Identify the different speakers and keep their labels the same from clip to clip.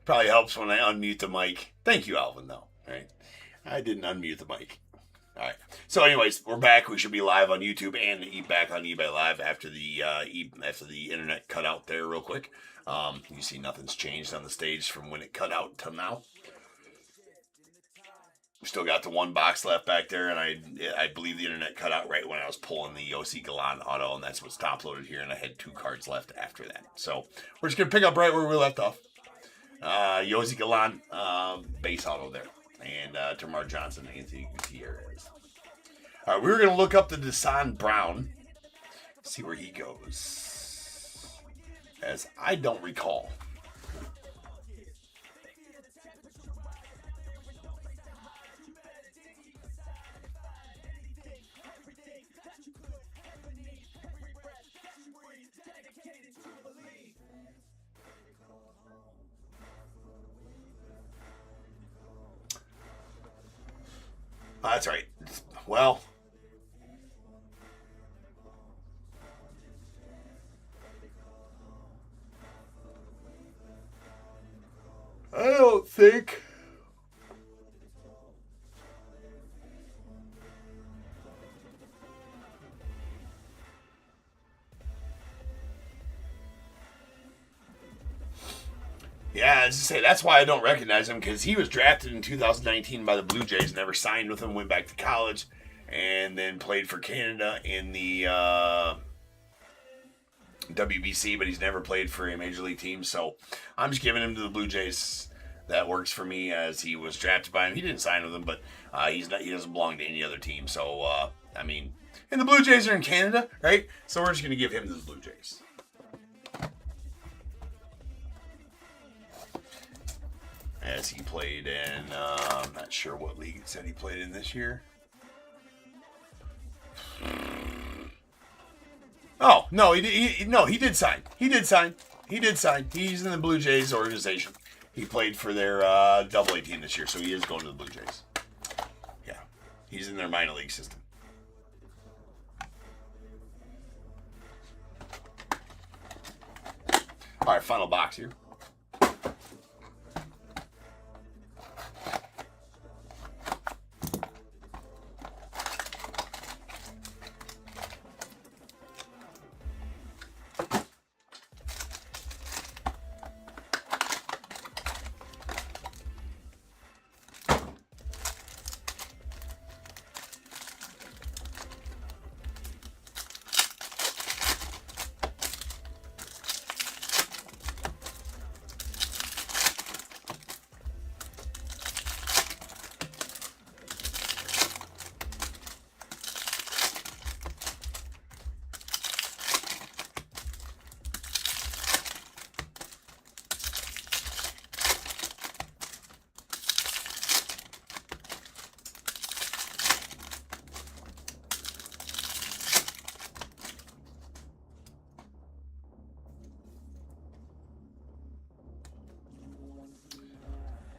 Speaker 1: Probably helps when I unmute the mic. Thank you, Alvin, though. All right. I didn't unmute the mic. All right. So, anyways, we're back. We should be live on YouTube and back on eBay Live after the internet cut out there real quick. You see nothing's changed on the stage from when it cut out till now. We still got the one box left back there, and I believe the internet cut out right when I was pulling the Yossi Galan auto, and that's what's top loaded here, and I had 2 cards left after that. So we're just going to pick up right where we left off. Yossi Galan, base auto there. And Tamar Johnson, Anthony Gutierrez. All right, we were going to look up the Desan Brown, see where he goes, as I don't recall. That's right. Well, I don't think yeah, as I say, that's why I don't recognize him, because he was drafted in 2019 by the Blue Jays, never signed with them, went back to college, and then played for Canada in the WBC, but he's never played for a major league team, so I'm just giving him to the Blue Jays. That works for me, as he was drafted by him. He didn't sign with them, but he doesn't belong to any other team, so, I mean, and the Blue Jays are in Canada, right? So we're just going to give him to the Blue Jays. As he played in, I'm not sure what league it said he played in this year. Oh, no, he did sign. He did sign. He's in the Blue Jays organization. He played for their AA team this year, so he is going to the Blue Jays. Yeah, he's in their minor league system. All right, final box here.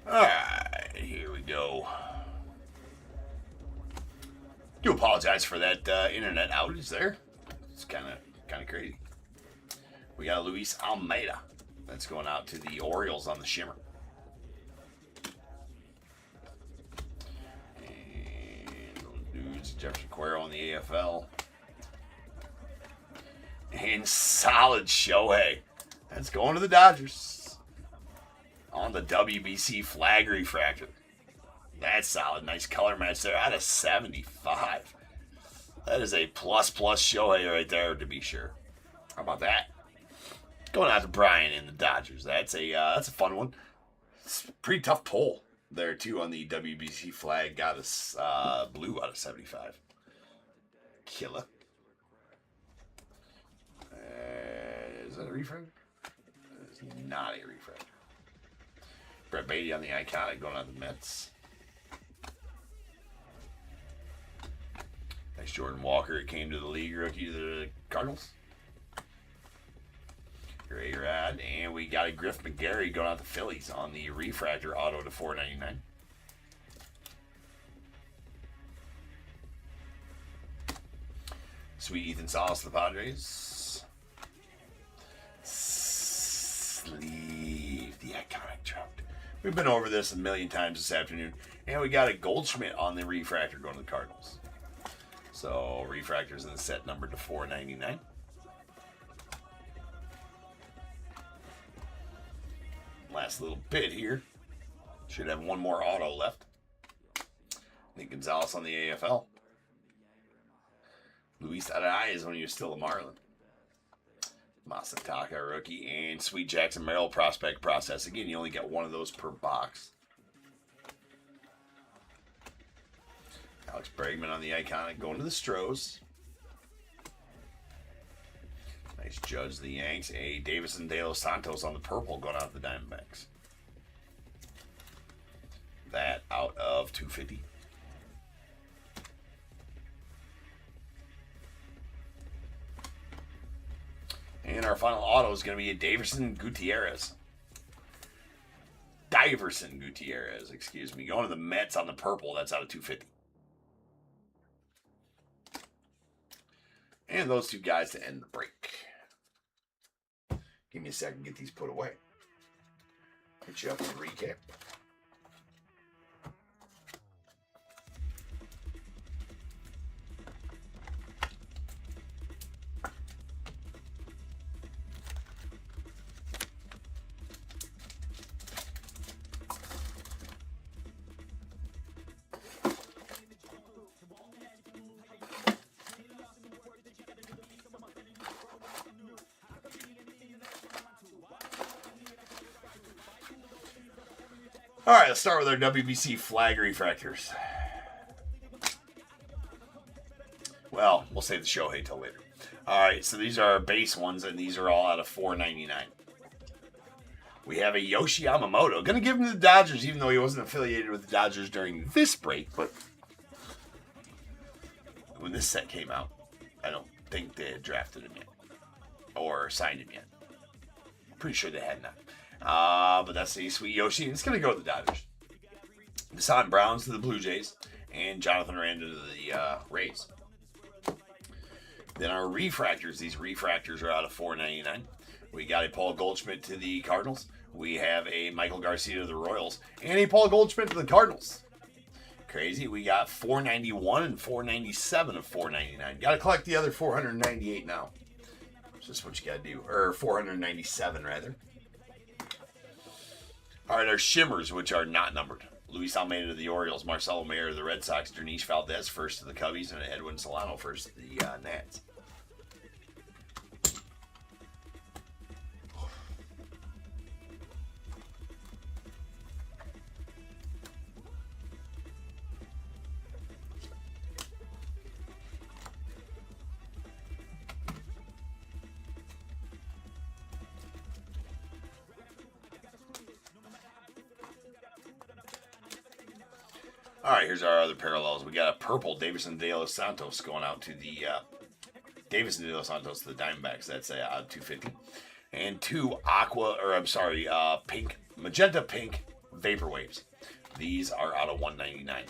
Speaker 1: Alright, here we go. Do apologize for that internet outage there. It's kind of crazy. We got Luis Almeida. That's going out to the Orioles on the shimmer. And dudes, Jefferson Cuero on the AFL. And solid Shohei. That's going to the Dodgers. On the WBC flag refractor. That's solid. Nice color match there out of 75. That is a plus Shohei right there, to be sure. How about that? Going out to Brian in the Dodgers. That's a fun one. It's a pretty tough pull there, too, on the WBC flag. Got us blue out of 75. Killer. Is that a refractor? It's not a refractor. Brett Beatty on the iconic going on the Mets. Nice Jordan Walker. It came to the league rookie to the Cardinals. Your A-Rod. And we got a Griff McGarry going out the Phillies on the refractor auto to $4.99. Sweet Ethan Salas to the Padres. Sleeve the iconic Trout. We've been over this a million times this afternoon. And we got a Goldschmidt on the refractor going to the Cardinals. So, refractors in the set numbered to $4.99. Last little bit here. Should have one more auto left. Nick Gonzalez on the AFL. Luis Arias when he was still a Marlin. Masataka rookie. And Sweet Jackson Merrill prospect process. Again, you only get one of those per box. Alex Bregman on the Iconic going to the Stros. Nice Judge the Yanks. A Davison De Los Santos on the purple going out the Diamondbacks. That out of 250. And our final auto is going to be a Diverson Gutierrez, excuse me. Going to the Mets on the purple. That's out of 250. And those two guys to end the break. Give me a second to get these put away. Hit you up with a recap. All right, let's start with our WBC flag refractors. Well, we'll save the Shohei till later. All right, so these are our base ones, and these are all out of $4.99. We have a Yoshi Yamamoto. Going to give him to the Dodgers, even though he wasn't affiliated with the Dodgers during this break. But when this set came out, I don't think they had drafted him yet or signed him yet. I'm pretty sure they had not. But that's a sweet Yoshi, and it's going to go to the Dodgers. Deshaun Browns to the Blue Jays, and Jonathan Randa to the Rays. Then our refractors. These refractors are out of $4.99. We got a Paul Goldschmidt to the Cardinals. We have a Michael Garcia to the Royals, and a Paul Goldschmidt to the Cardinals. Crazy. We got $4.91 and $4.97 of $4.99. Got to collect the other $498 now. That's just what you got to do. Or $497 rather. All right, our shimmers, which are not numbered. Luis Almeida to the Orioles, Marcelo Mayer to the Red Sox, Dernish Valdez first to the Cubbies, and Edwin Solano first to the Nats. All right, here's our other parallels. We got a purple Davison De Los Santos going out to the Diamondbacks. That's out of 250. And two magenta pink Vapor Waves. These are out of 199.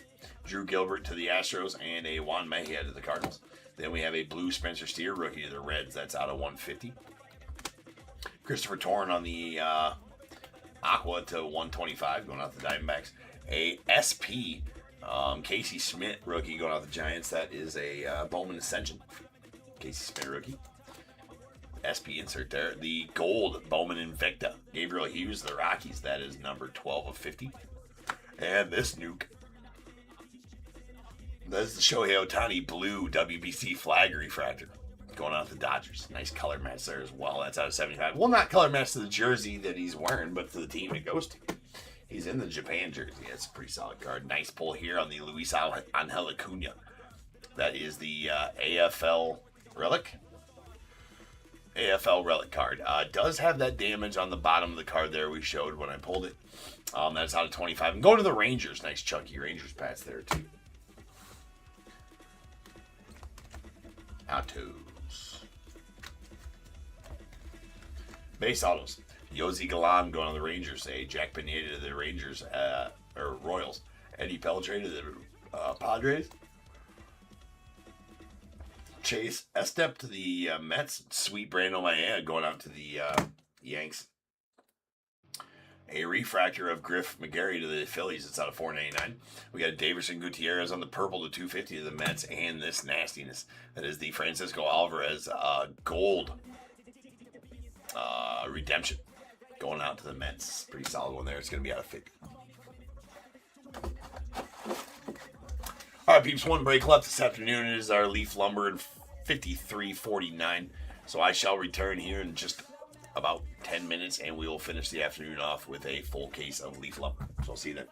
Speaker 1: Drew Gilbert to the Astros and a Juan Mejia to the Cardinals. Then we have a blue Spencer Steer rookie to the Reds. That's out of 150. Christopher Torn on the Aqua to 125 going out to the Diamondbacks. A SP Casey Smith rookie going out the Giants. That is a Bowman Ascension. Casey Smith rookie. SP insert there. The gold Bowman Invicta. Gabriel Hughes, the Rockies. That is number 12 of 50. And this nuke. That is the Shohei Ohtani blue WBC flag refractor. Going out the Dodgers. Nice color match there as well. That's out of 75. Well, not color match to the jersey that he's wearing, but to the team it goes to. He's in the Japan jersey. That's a pretty solid card. Nice pull here on the Luis Angel Acuna. That is the AFL relic. AFL relic card. Does have that damage on the bottom of the card there we showed when I pulled it. That's out of 25. And go to the Rangers. Nice chunky Rangers patch there too. Autos. Base autos. Yosi Galan going on the Rangers. A Jack Pineda to the Rangers, or Royals. Eddie Pelletre to the Padres. Chase Estep to the Mets. Sweet Brandon Maya going out to the Yanks. A refractor of Griff McGarry to the Phillies. It's out of $4.99. We got Davison Gutierrez on the purple to 250 to the Mets, and this nastiness that is the Francisco Alvarez gold redemption going out to the Mets. Pretty solid one there. It's going to be out of 50. All right, peeps. One break left this afternoon. It is our Leaf Lumber in 53.49. So I shall return here in just about 10 minutes, and we will finish the afternoon off with a full case of Leaf Lumber. So I'll see you then.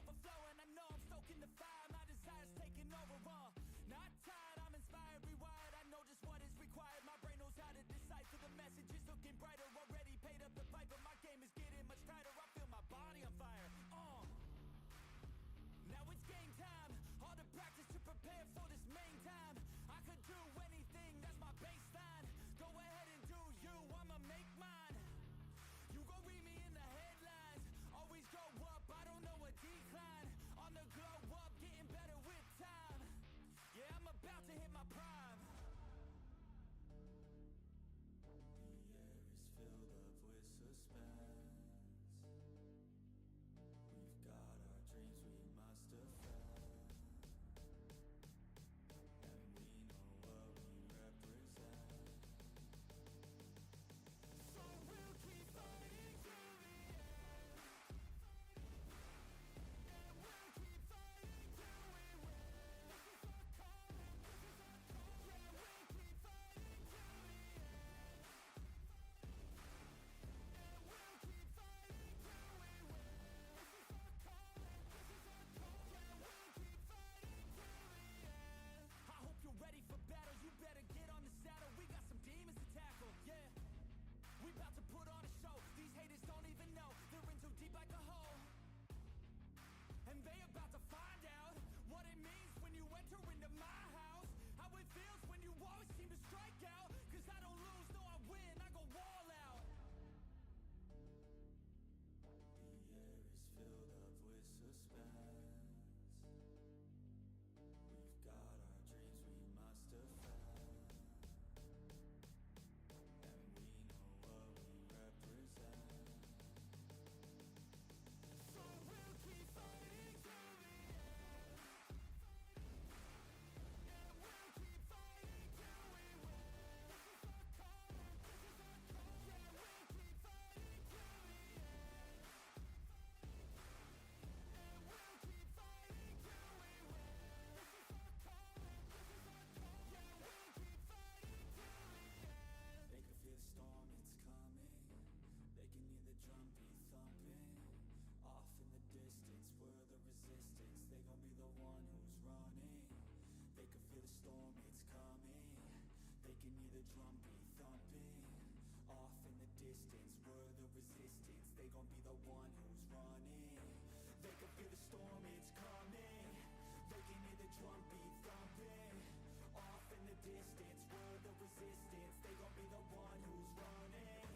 Speaker 2: overflowing. I know I'm stoking the fire, my desire's taking over. Not tired, I'm inspired, rewired. I know just what is required. My brain knows how to decipher the messages, looking brighter. Already paid up the piper, my game is getting much tighter. I feel my body on fire. Now it's game time. All the practice to prepare for this main time. I could do anything, that's my baseline. Go ahead and do you, I'ma make mine. You gon' read me in the headlines. Always go up, I don't know a decline. On the glow up, getting better with time. Yeah, I'm about to hit my prime. The air is filled up with suspense. We've got our dreams we must defend. And we know what we represent. So we'll keep fighting till the end. And we'll keep fighting till we win. This is our calling, this is our calling. Yeah, we'll keep fighting till the end. And we'll keep fighting till we win. This is our calling, this is our calling. Yeah, we'll keep fighting till the end. I hope you're ready for battle, you better get on the saddle. We got some demons to tackle, yeah. We about to put on a show. These haters don't even know they're in too deep like a hole. And they about to find out what it means when you enter into my house. How it feels when you always seem to strike out. Cause I don't lose, no I win, I go all out. The air is filled up with suspense. We've got our dreams we must defend. So we'll keep fighting till the end. And we'll keep fighting till we win. This is our calling, this is our calling. Yeah, we'll keep fighting till the end. And we'll keep fighting till we win. This is our calling, this is our calling. Yeah, we'll keep fighting till the end. They can feel the storm, it's coming. They can hear the drum beat thumping. Off in the distance, we're the resistance. They gon' be the one who's running. They can feel the storm, it's coming. They can hear the drum beat thumping. Off in the distance, we're the resistance. They gon' be the one who's running. They can feel the storm, it's coming. They can hear the drum beat thumping. Off in the distance, we're the resistance. They gon' be the one who's running.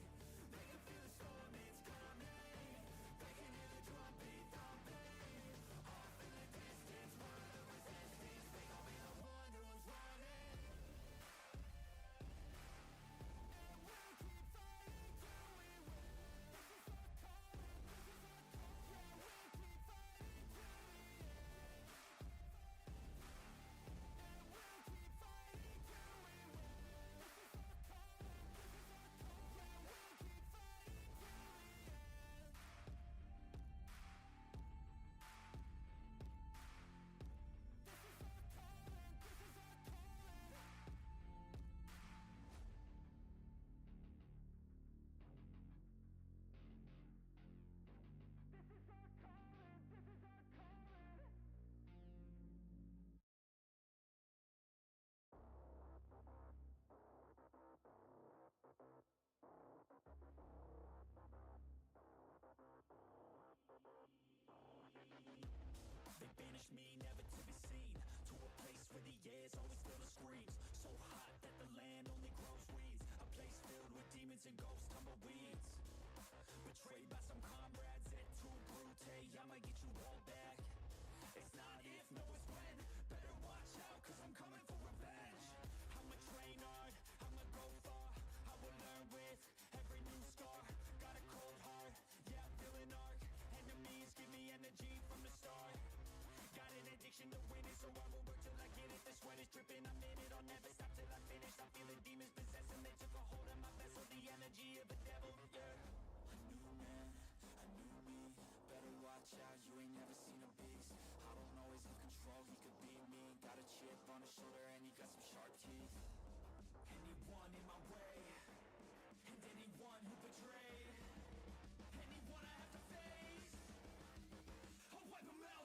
Speaker 2: They can feel the storm, it's coming. They can hear the drum beat thumping. Off in the distance, we're the resistance. They gon' be the one who's running. And we'll keep fighting till we win. This is our calling, this is our calling. Yeah, we'll keep fighting till the end. And we'll keep fighting till we win. This is our calling, this is our calling. Yeah, we'll keep fighting till the end. This is our calling, this is our calling. This is our calling, this is our calling. They banished me, never to be seen, to a place where the air's always filled with screams. So hot that the land only grows weeds. A place filled with demons and ghosts, tumbleweeds. Betrayed by some comrades at too brute. I'ma get you all back. It's not if, no it's when. Better watch out, cause I'm coming for revenge. I'ma train hard, I'ma go far. I will learn with every new scar. Got a cold heart, yeah I'm feeling arc. Enemies give me energy from the start. Got an addiction to winning, so I will work till I get it. The sweat is dripping, I'm in it, I'll never stop till I finish. I'm feeling demons possessing, they took a hold of my vessel. The energy of a devil, yeah. A new man, a new me. Better watch out, you ain't never seen a beast. I don't always have control, he could be me. Got a chip on his shoulder and he got some sharp teeth. Anyone in my way, and anyone who betrayed, anyone I have to face, I'll wipe them out.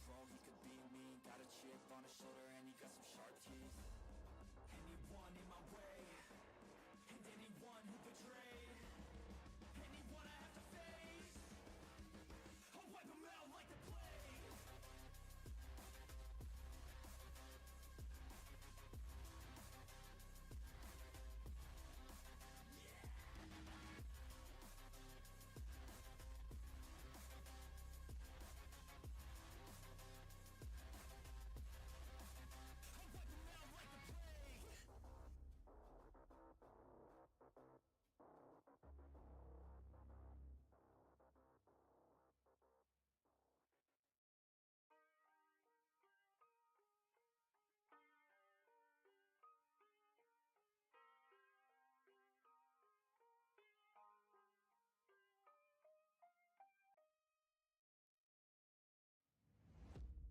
Speaker 2: control, he could be me. Got a chip on his shoulder and he got some sharp teeth. Anyone in my way, and anyone who betrayed, anyone I have to face, I'll wipe them out like the plague.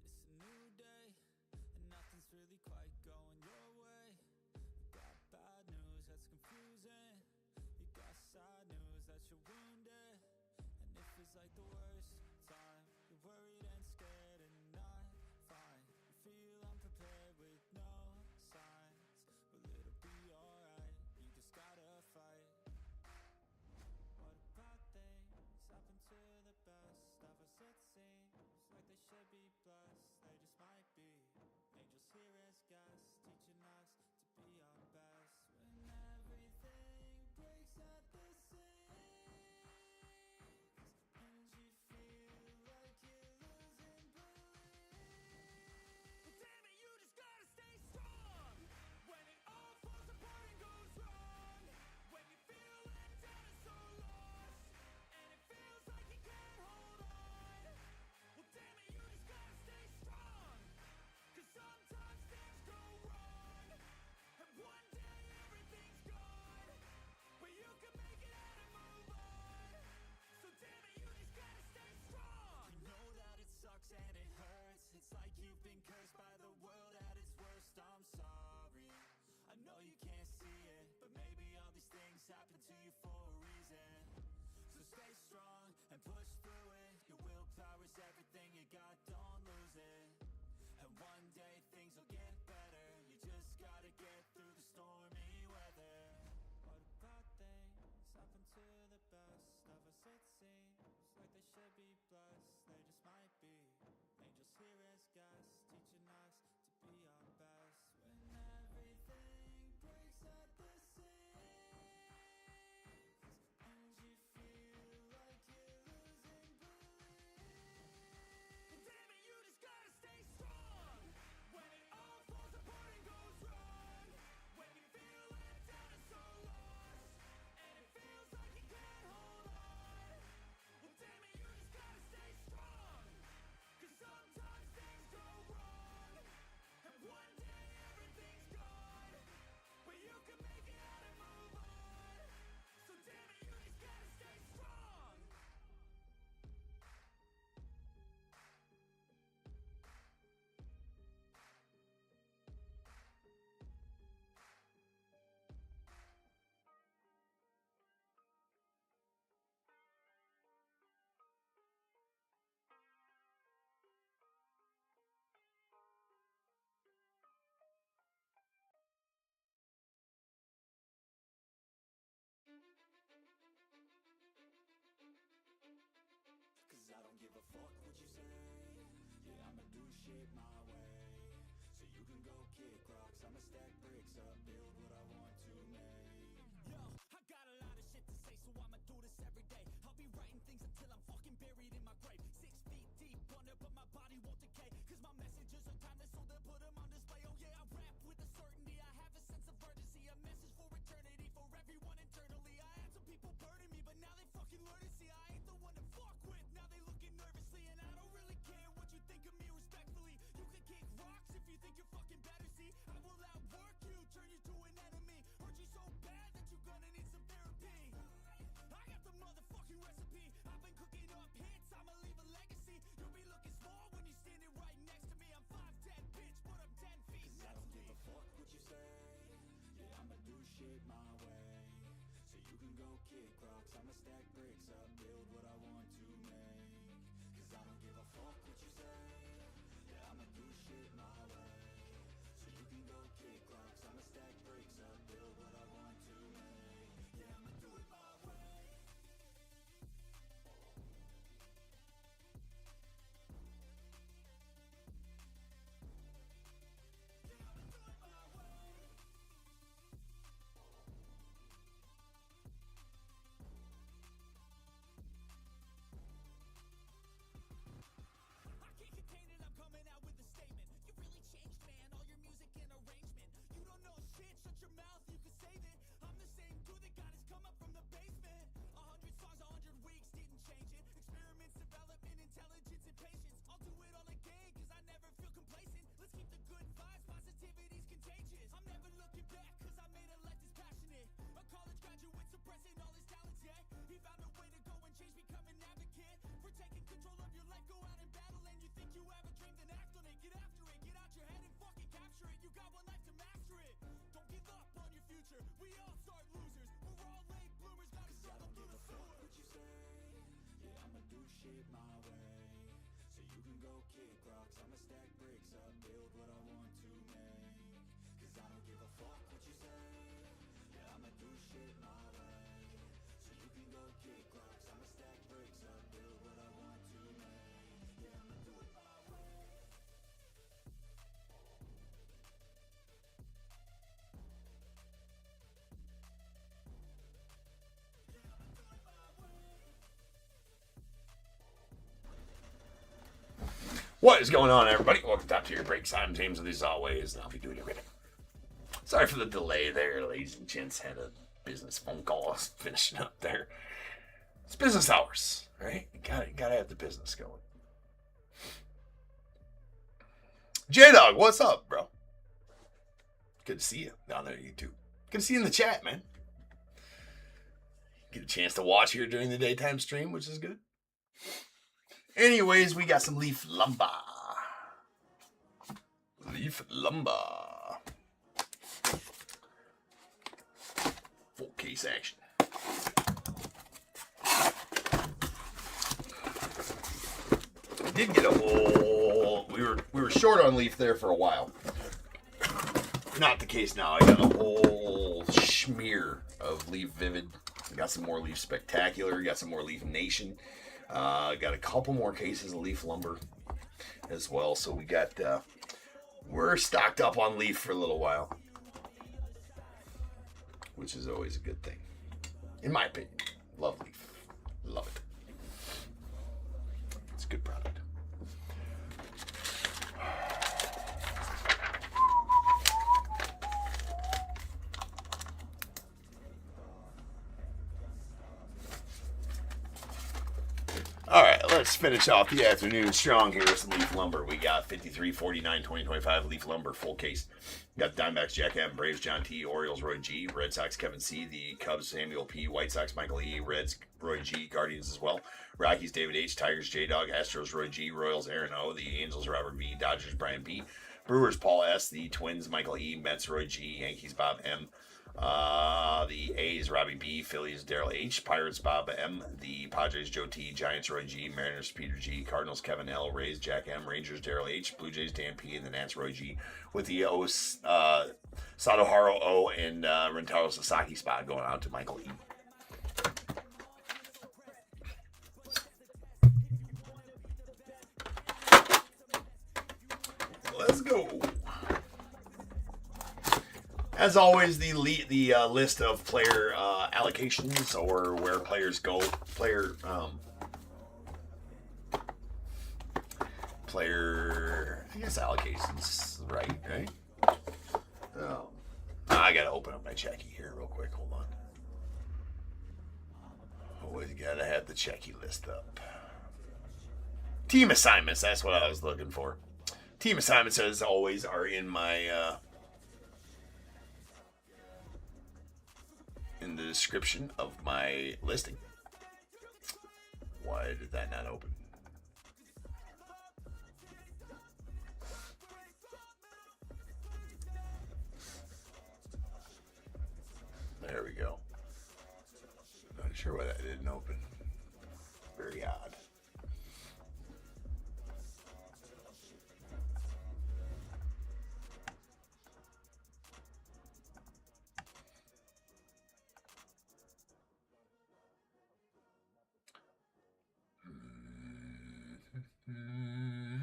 Speaker 2: It's a new day, and nothing's really quite going your way. You got bad news that's confusing. You got sad news that you're wounded. And it feels like the worst time. You're worried and scared and not fine. You feel unprepared with no signs. Well, it'll be alright, you just gotta fight. What about things happen to the best of us? It seems like they should be blessed. They just might be angels here as guests, teaching us to be our best. When everything breaks at the seams, and you feel like you're losing belief, but damn it, you just gotta stay strong. When it all falls apart and goes wrong, when you feel let down and so lost, and it feels like you can't hold on, well damn it, you just gotta stay strong. Cause sometimes things go wrong, and one day everything's gone, but you can make it out and move on. So damn it, you just gotta stay strong. You know that it sucks and it hurts. It's like you've been cursed by the world at its worst. I'm sorry, I know you can't see it, but maybe all these things happen to you for a reason. So stay strong and push through it. Your willpower's everything you got, don't lose it. And one day things will get better. You just gotta get through the stormy weather. What about things happen to the best of us? It seems like they should be blessed. They just might be angels here as guests, teaching us to be our best. When everything breaks at the seams, and you feel like you're losing belief, well, damn it, you just gotta stay strong. When it all falls apart and goes wrong, when you feel let down and so lost, and it feels like you can't hold on, well damn it, you just gotta stay strong. Cause sometimes things go wrong, and one day everything's gone, but you can make it out and move on. So damn it, you just gotta stay strong. Cause I don't give a fuck what you say. Yeah, I'ma do shit my way. So you can go kick rocks, I'ma stack bricks up, build what I want to make. Yo, I got a lot of shit to say, so I'ma do this every day. I'll be writing things until I'm fucking buried in my grave. 6 feet deep under, but my body won't decay. Cause my messages are timeless, so they'll put them on display. Oh yeah, I rap with a certainty, I have a sense of urgency. A message for eternity, for everyone internally. I had some people burning me, but now they fucking learn to see I ain't the one to fuck with. Now they looking nervously, and I don't really care what you think of me respectfully. You can kick rocks if you think you're fucking better, see. I will outwork you, turn you to an enemy. Hurt you so bad that you're gonna need some therapy. I got the motherfucking recipe. I've been cooking up hits, I'ma leave a legacy. You'll be looking small when you're standing right next to me. I'm 5'10", bitch, but I'm 10 feet. Cause I don't give a fuck what you say. Yeah, I'ma do shit my way. So you can go kick rocks, I'ma stack bricks up, build what I want to make. Cause I don't give a fuck what you say. do shit my way. So you can go kick rocks, I'ma stack bricks up, build what I want to make. Cause I don't give a fuck what you say. Yeah, I'ma do shit my way. So you can go kick rocks, I'ma stack bricks up, build what I want to make. Yeah, I'ma do it my way.
Speaker 1: What is going on, everybody? Welcome to Your Breaks. I'm James, and as always, I'll be doing everything. Sorry for the delay there, ladies and gents. Had a business phone call I was finishing up there. It's business hours, right? You gotta have the business going. J-Dog, what's up, bro? Good to see you down there, YouTube. Good to see you in the chat, man. Get a chance to watch here during the daytime stream, which is good. Anyways, we got some Leaf Lumber. Leaf Lumber. Full case action. I did get a whole... We were short on Leaf there for a while. Not the case now. I got a whole smear of Leaf Vivid. I got some more Leaf Spectacular. Got some more Leaf Nation. Got a couple more cases of Leaf Lumber as well. So we got, we're stocked up on Leaf for a little while, which is always a good thing, in my opinion. Love Leaf. Love it. It's a good product. All right, let's finish off the afternoon strong here with some Leaf Lumber. We got 53, 49, 2025 Leaf Lumber full case. We got the Diamondbacks Jack M, Braves John T, Orioles Roy G, Red Sox Kevin C, the Cubs Samuel P, White Sox Michael E, Reds Roy G, Guardians as well, Rockies David H, Tigers J-Dog, Astros Roy G, Royals Aaron O, the Angels Robert B, Dodgers Brian B, Brewers Paul S, the Twins Michael E, Mets Roy G, Yankees Bob M, the A's Robbie B, Phillies Daryl H, Pirates Bob M, the Padres Joe T, Giants Roy G, Mariners Peter G, Cardinals Kevin L, Rays Jack M, Rangers Daryl H, Blue Jays Dan P, and the Nats Roy G, with the O's Sadoharu O and Rentaro Sasaki spot going out to Michael E. Let's go. As always, the list of player allocations, or where players go, player, I guess allocations, right? Oh, I gotta open up my checky here real quick. Hold on. Always gotta have the checky list up. Team assignments, that's what I was looking for. Team assignments, as always, are in my in the description of my listing. Why did that not open? There we go. Not sure why that didn't open. Very odd.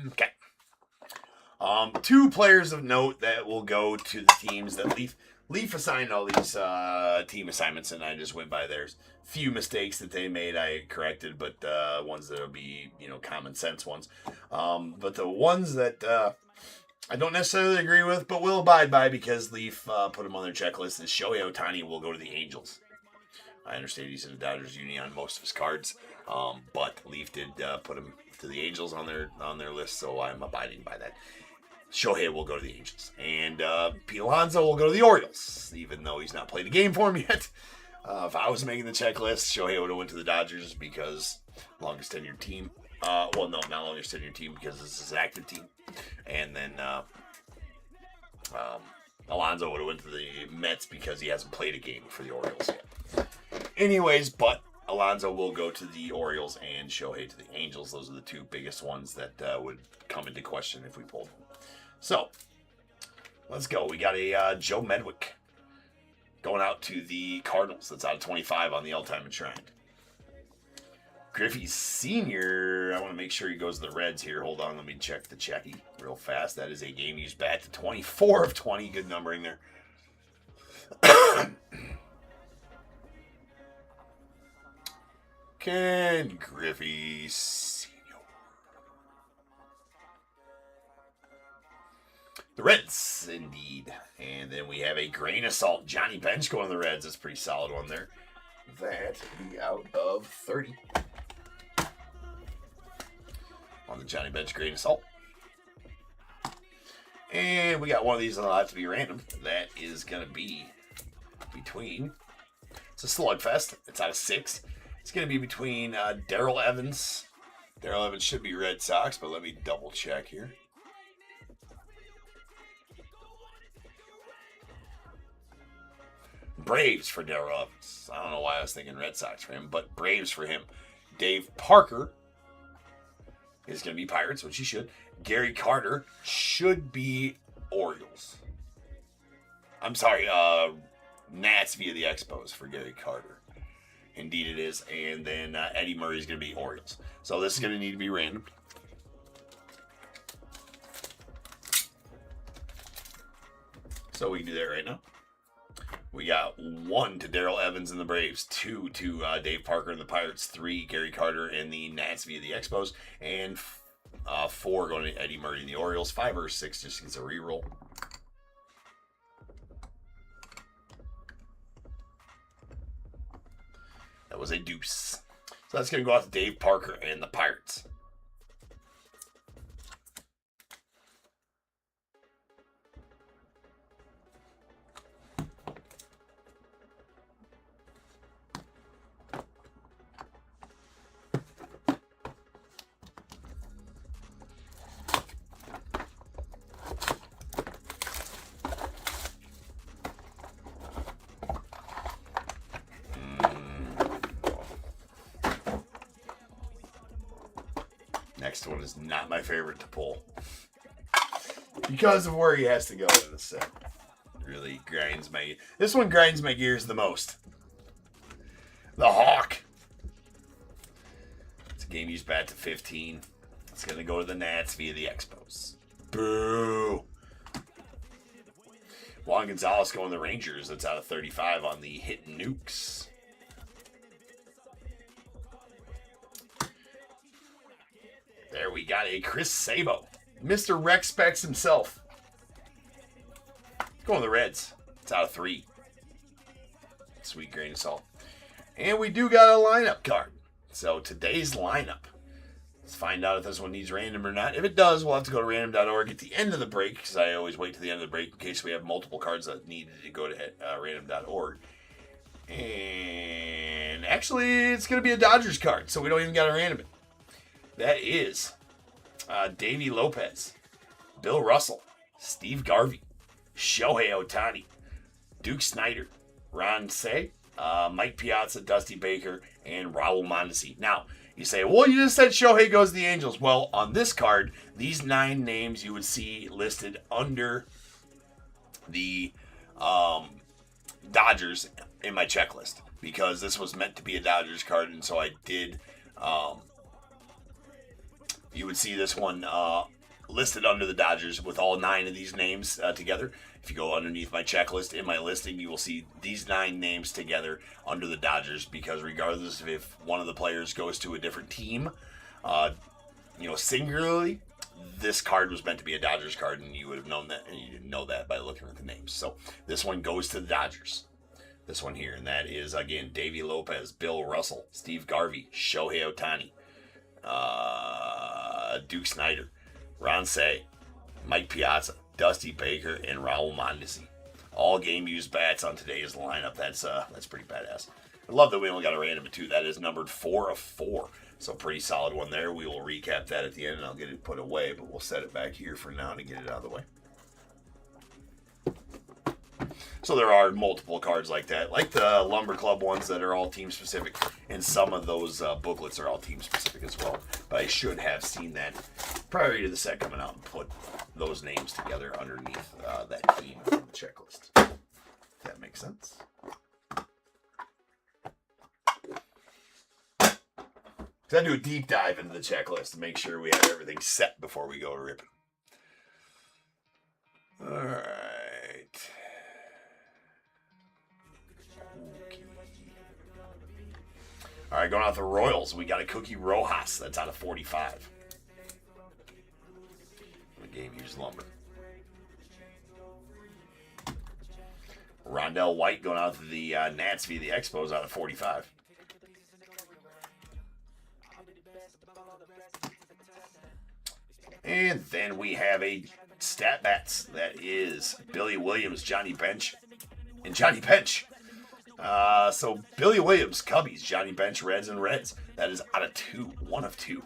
Speaker 1: Okay. Two players of note that will go to the teams that Leaf assigned all these team assignments, and I just went by theirs. Few mistakes that they made I corrected, but ones that will be, common sense ones. But the ones that I don't necessarily agree with, but will abide by because Leaf put them on their checklist, is Shohei Ohtani will go to the Angels. I understand he's in the Dodgers union on most of his cards, but Leaf did put him to the Angels on their list, so I'm abiding by that. Shohei will go to the Angels, and Pete Alonso will go to the Orioles, even though he's not played a game for him yet. If I was making the checklist, Shohei would have went to the Dodgers because longest tenured team. Well, no, not longest tenured team because this is an active team, and then Alonso would have went to the Mets because he hasn't played a game for the Orioles yet. Anyways, but Alonso will go to the Orioles and Shohei to the Angels. Those are the two biggest ones that would come into question if we pulled them. So, let's go. We got a Joe Medwick going out to the Cardinals. That's out of 25 on the all-time enshrined. Griffey Sr., I want to make sure he goes to the Reds here. Hold on, let me check the checky real fast. That is a game-used bat to 24 of 20. Good numbering there. Ken Griffey Sr. The Reds, indeed. And then we have a grain of salt. Johnny Bench going to the Reds. That's a pretty solid one there. That be out of 30. On the Johnny Bench grain of salt. And we got one of these that'll have to be random. That is going to be between... It's a slugfest. It's out of 6. It's going to be between Darrell Evans. Darrell Evans should be Red Sox, but let me double check here. Braves for Darrell Evans. I don't know why I was thinking Red Sox for him, but Braves for him. Dave Parker is going to be Pirates, which he should. Gary Carter should be Orioles. I'm sorry, Nats via the Expos for Gary Carter. Indeed it is. And then Eddie Murray is going to be Orioles. So this is going to need to be random. So we can do that right now. We got 1 to Darrell Evans and the Braves, 2 to Dave Parker and the Pirates, 3 Gary Carter and the Nats via the Expos, and 4 going to Eddie Murray and the Orioles. 5 or 6 just gets a reroll. That was a deuce. So that's going to go out to Dave Parker and the Pirates. Next one is not my favorite to pull because of where he has to go in the set. Really grinds my... This one grinds my gears the most. The Hawk. It's a game used bat to 15. It's going to go to the Nats via the Expos. Boo. Juan Gonzalez going to the Rangers. That's out of 35 on the Hittin' Nukes. There we got a Chris Sabo. Mr. Rex Specs himself. Going to the Reds. It's out of 3. Sweet grain of salt. And we do got a lineup card. So today's lineup. Let's find out if this one needs random or not. If it does, we'll have to go to random.org at the end of the break, because I always wait to the end of the break in case we have multiple cards that needed to go to random.org. And actually, it's going to be a Dodgers card, so we don't even got to random it. That is Davey Lopez, Bill Russell, Steve Garvey, Shohei Ohtani, Duke Snider, Ron Say, Mike Piazza, Dusty Baker, and Raul Mondesi. Now, you say, well, you just said Shohei goes to the Angels. Well, on this card, these 9 names you would see listed under the Dodgers in my checklist, because this was meant to be a Dodgers card, and so I did... you would see this one listed under the Dodgers with all 9 of these names together. If you go underneath my checklist in my listing, you will see these 9 names together under the Dodgers, because regardless of if one of the players goes to a different team, singularly, this card was meant to be a Dodgers card, and you would have known that, and you didn't know that by looking at the names. So this one goes to the Dodgers. This one here, and that is, again, Davey Lopez, Bill Russell, Steve Garvey, Shohei Ohtani, Duke Snider, Ron Say, Mike Piazza, Dusty Baker, and Raul Mondesi. All game-used bats on today's lineup. That's pretty badass. I love that we only got a random of 2. That is numbered 4 of 4. So pretty solid one there. We will recap that at the end, and I'll get it put away, but we'll set it back here for now to get it out of the way. So there are multiple cards like that, like the Lumber Club ones that are all team-specific. And some of those booklets are all team specific as well. But I should have seen that prior to the set coming out and put those names together underneath that team on the checklist. If that makes sense. So I do a deep dive into the checklist to make sure we have everything set before we go ripping. All right. Okay. All right, going out the Royals, we got a Cookie Rojas. That's out of 45. The game used lumber. Rondell White going out to the Nats via the Expos out of 45. And then we have a stat bats that is Billy Williams, Johnny Bench, and Johnny Bench. So Billy Williams, Cubbies, Johnny Bench, Reds and Reds. That is out of 2, 1 of 2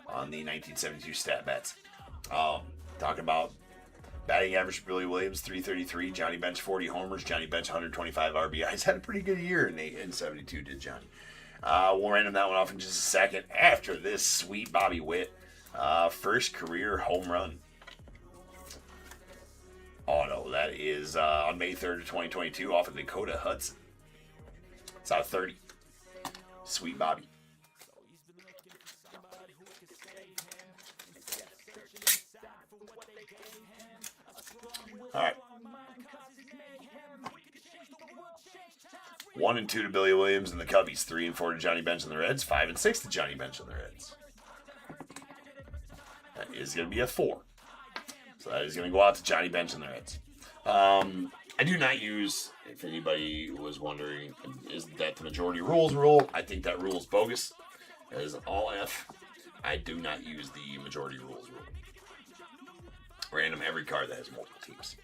Speaker 1: on the 1972 stat bats. Talking about batting average, Billy Williams 333, Johnny Bench 40 homers, Johnny Bench 125 RBIs. Had a pretty good year in 72, did Johnny. We'll random that one off in just a second after this sweet Bobby Witt. First career home run auto. That is on May 3rd of 2022 off of Dakota Hudson. It's out of 30. Sweet Bobby. All right. 1 and 2 to Billy Williams and the Cubbies. 3 and 4 to Johnny Bench and the Reds. 5 and 6 to Johnny Bench and the Reds. That is going to be a 4. So that is going to go out to Johnny Bench and the Reds. I do not use, if anybody was wondering, is that the majority rules rule? I think that rule is bogus. That is all F. I do not use the majority rules rule. Random every card that has multiple teams.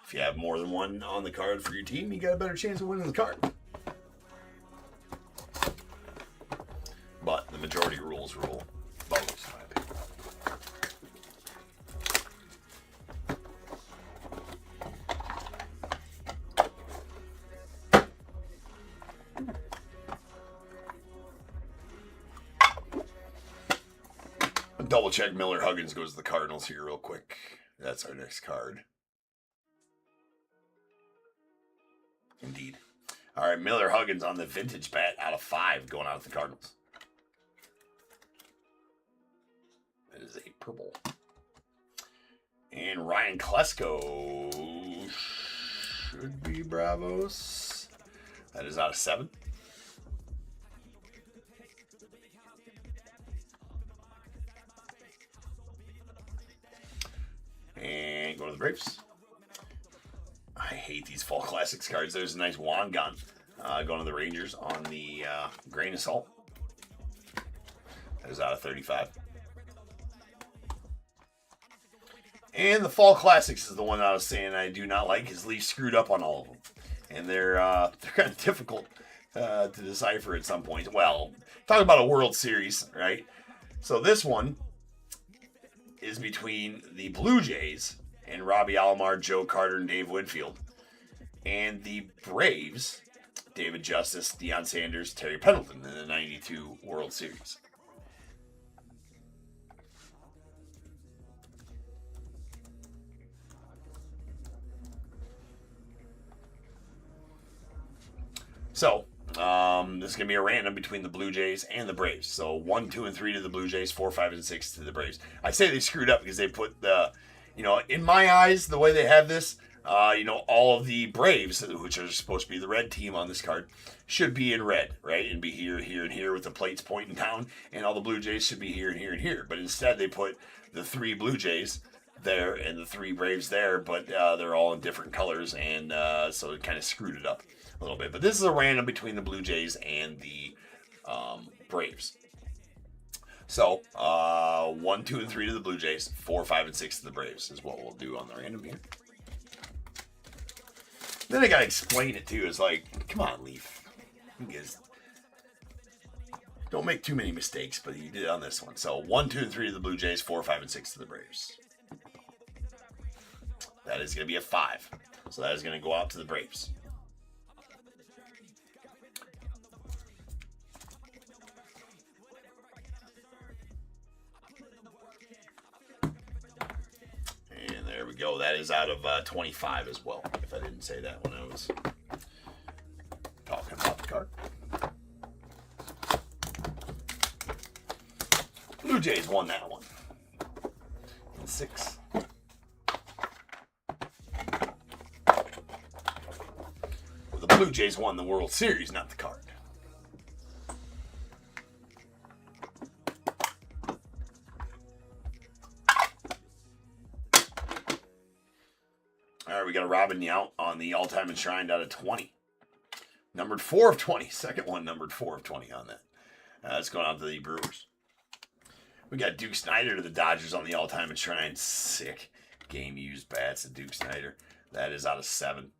Speaker 1: If you have more than one on the card for your team, you got a better chance of winning the card. But the majority rules rule, bogus, in my opinion. Double check Miller Huggins goes to the Cardinals here real quick. That's our next card. Indeed. All right, Miller Huggins on the vintage bat out of 5 going out to the Cardinals. That is a purple. And Ryan Klesko should be Bravos. That is out of 7. And go to the Braves. I hate these Fall Classics cards. There's a nice Wangan going to the Rangers on the Grain of Salt. That is out of 35. And the Fall Classics is the one I was saying I do not like. His Leafs screwed up on all of them. And they're kind of difficult to decipher at some point. Well, talk about a World Series, right? So this one is between the Blue Jays and Robbie Alomar, Joe Carter, and Dave Winfield. And the Braves, David Justice, Deion Sanders, Terry Pendleton in the 92 World Series. So, this is going to be a random between the Blue Jays and the Braves. So, 1, 2, and 3 to the Blue Jays, 4, 5, and 6 to the Braves. I say they screwed up because they put the, in my eyes, the way they have this, all of the Braves, which are supposed to be the red team on this card, should be in red, right? And be here, here, and here with the plates pointing down. And all the Blue Jays should be here, and here, and here. But instead, they put the 3 Blue Jays there and the 3 Braves there, but they're all in different colors. And so it kind of screwed it up a little bit. But this is a random between the Blue Jays and the Braves. So, 1, 2, and 3 to the Blue Jays, 4, 5, and 6 to the Braves is what we'll do on the random here. Then I gotta explain it too. It's like, come on, Leaf. Don't make too many mistakes, but you did on this one. So 1, 2, and 3 to the Blue Jays, 4, 5, and 6 to the Braves. That is gonna be a 5. So that is gonna go out to the Braves. go. That is out of 25 as well, if I didn't say that when I was talking about the card. Blue Jays won that one. In 6. Well, the Blue Jays won the World Series, not the card. All right, we got a Robin Yount on the all-time enshrined out of 20. Numbered 4 of 20. Second one numbered 4 of 20 on that. That's going out to the Brewers. We got Duke Snider to the Dodgers on the all-time enshrined. Sick game-used bats to Duke Snider. That is out of 7.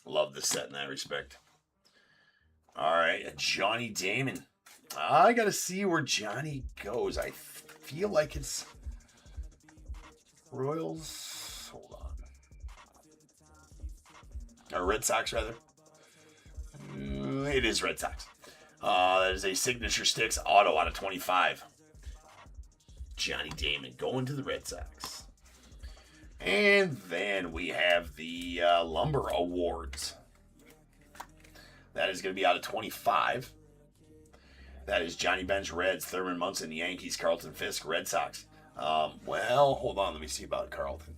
Speaker 1: Love the set in that respect. All right, Johnny Damon. I got to see where Johnny goes. I feel like it's Royals. Hold on. Or Red Sox, rather. It is Red Sox. That is a Signature Sticks auto out of 25. Johnny Damon going to the Red Sox. And then we have the Lumber Awards. That is going to be out of 25. That is Johnny Bench, Reds, Thurman Munson, Yankees, Carlton Fisk, Red Sox. Well, hold on. Let me see about Carlton.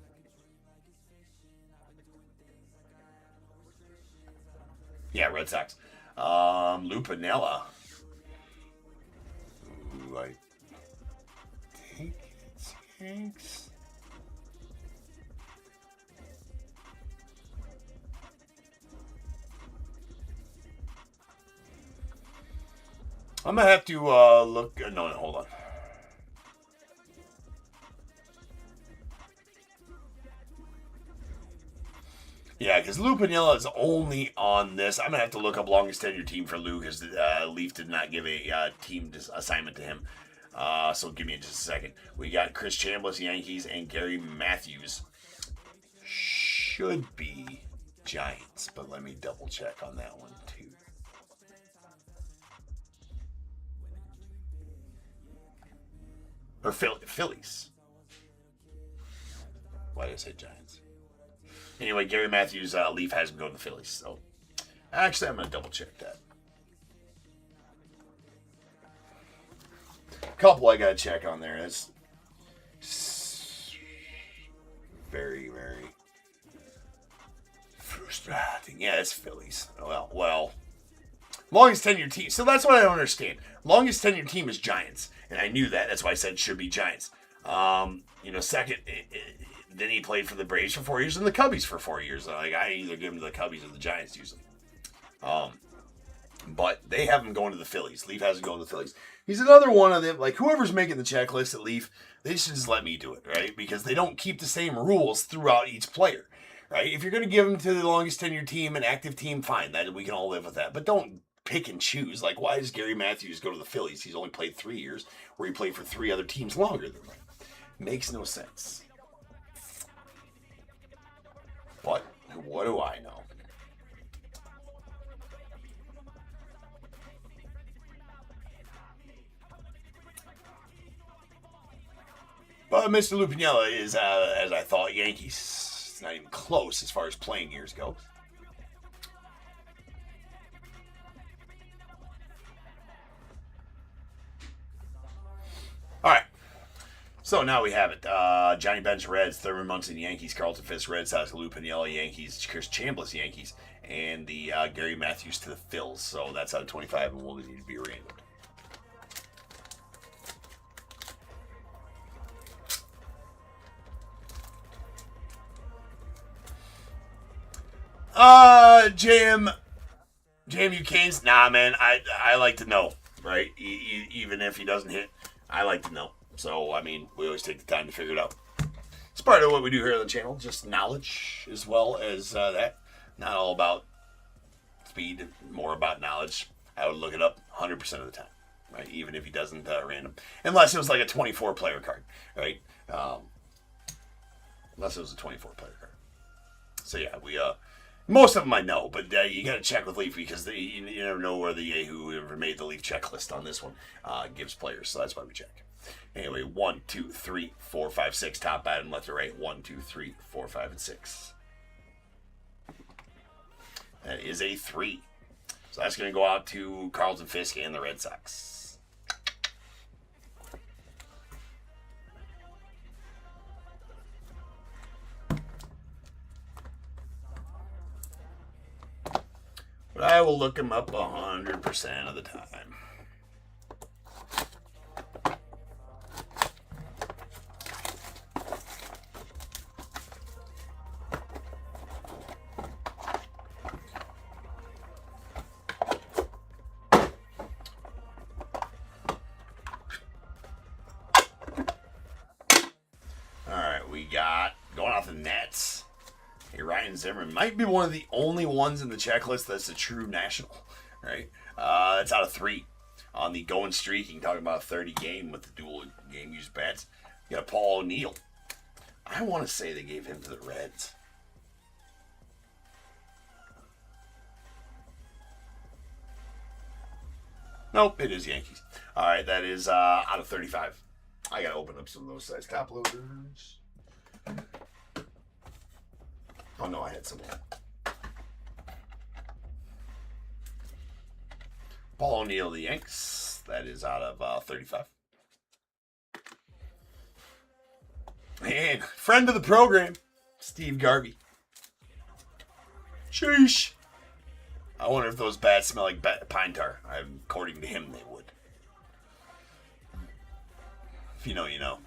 Speaker 1: Yeah, Red Sox. Lou Piniella. Ooh, I think it's Yanks. I'm going to have to look. No, hold on. Yeah, because Lou Piniella is only on this. I'm going to have to look up longest tenure team for Lou because Leaf did not give a team assignment to him. So give me just a second. We got Chris Chambliss, Yankees, and Gary Matthews. Should be Giants, but let me double check on that one too. Or Phillies. Why did I say Giants? Anyway, Gary Matthews, Leaf has him going to the Phillies. So, actually, I'm going to double check that. Couple I got to check on there. That's very, very frustrating. Yeah, it's Phillies. Well, longest tenure team. So that's what I don't understand. Longest tenure team is Giants, and I knew that. That's why I said it should be Giants. Second. Then he played for the Braves for 4 years and the Cubbies for 4 years. Like I either give him to the Cubbies or the Giants usually. But they have him going to the Phillies. Leaf has him going to the Phillies. He's another one of them. Like whoever's making the checklist at Leaf, they should just let me do it, right? Because they don't keep the same rules throughout each player, right? If you're going to give him to the longest tenure team, an active team, fine. That we can all live with that. But don't pick and choose. Like why does Gary Matthews go to the Phillies? He's only played 3 years, where he played for 3 other teams longer than that. Makes no sense. But what do I know? But Mr. Lou Piniella is, as I thought, Yankees. It's not even close as far as playing years go. All right. So now we have it. Johnny Bench, Reds, Thurman Munson, Yankees, Carlton Fisk, Red Sox, Lou Piniella, Yankees, Chris Chambliss, Yankees, and the Gary Matthews to the Phils. So that's out of 25 and will need to be random. JMU Canes? Nah, man. I like to know, right? Even if he doesn't hit, I like to know. So, I mean, we always take the time to figure it out. It's part of what we do here on the channel, just knowledge as well as that. Not all about speed, more about knowledge. I would look it up 100% of the time, right? Even if he doesn't random. Unless it was like a 24-player card, right? Unless it was a 24-player card. So, yeah, we most of them I know, but you got to check with Leaf because you never know where the whoever made the Leaf checklist on this one gives players. So that's why we check. Anyway, 1, 2, 3, 4, 5, 6. Top, bottom, left to right. 1, 2, 3, 4, 5, and 6. That is a 3. So that's going to go out to Carlton Fisk and the Red Sox. But I will look him up 100% of the time. Going off the Nets. Hey, Ryan Zimmerman might be one of the only ones in the checklist that's a true national, right? It's out of 3 on the going streaking. Talking about a 30 game with the dual game used bats. You got Paul O'Neill. I want to say they gave him to the Reds. Nope, it is Yankees. All right, that is out of 35. I got to open up some of those size top loaders. Oh no, I had some more. Paul O'Neill, the Yanks. That is out of 35. And friend of the program, Steve Garvey. Sheesh. I wonder if those bats smell like pine tar. According to him, they would. If you know, you know.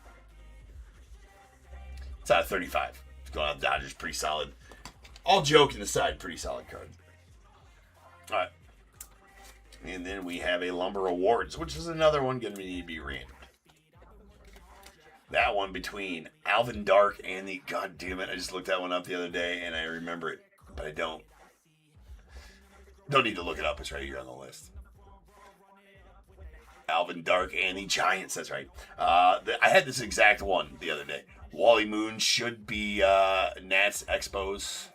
Speaker 1: It's out of 35. It's going out the Dodgers, pretty solid. All joking aside, pretty solid card. All right. And then we have a Lumber Awards, which is another one going to need to be random. That one between Alvin Dark and the... God damn it, I just looked that one up the other day, and I remember it, but I don't. Don't need to look it up. It's right here on the list. Alvin Dark and the Giants. That's right. I had this exact one the other day. Wally Moon should be Nats Expos.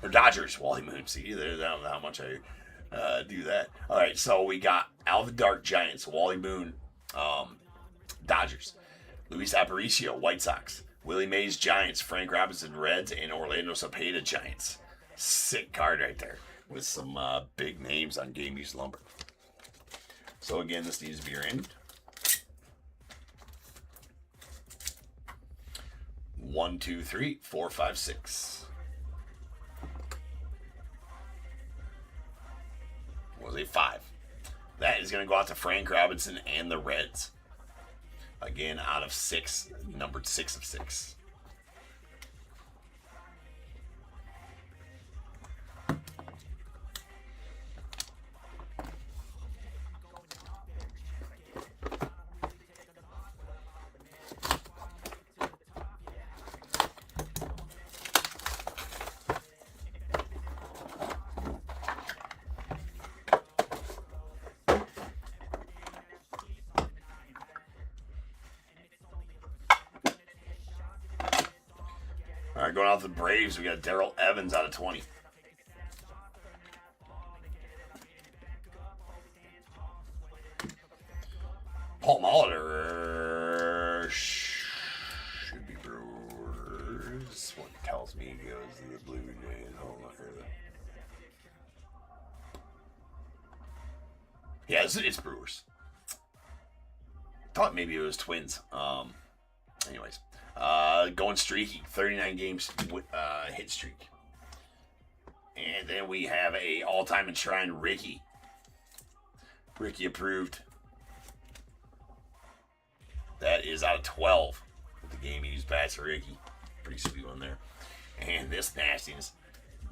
Speaker 1: Or Dodgers. Wally Moon. See, I don't know how much I do that. All right, so we got Alvin Dark Giants. Wally Moon Dodgers. Luis Aparicio White Sox. Willie Mays Giants. Frank Robinson Reds. And Orlando Cepeda Giants. Sick card right there with some big names on game use lumber. So again, this needs to be random. 1, 2, 3, 4, 5, 6. Was a 5. That is going to go out to Frank Robinson and the Reds. Again, out of 6, numbered 6 of 6. All right, going out to the Braves, we got Darrell Evans out of 20. Paul Molitor should be Brewers. What tells me he goes to the Blue Jays. Hold on here. Yeah, it's Brewers. Thought maybe it was Twins. Anyways. Going streaky, 39 games hit streak. And then we have a all-time enshrined Ricky. Ricky approved. That is out of 12 with the game used bats for Ricky. Pretty sweet one there. And this nastiness,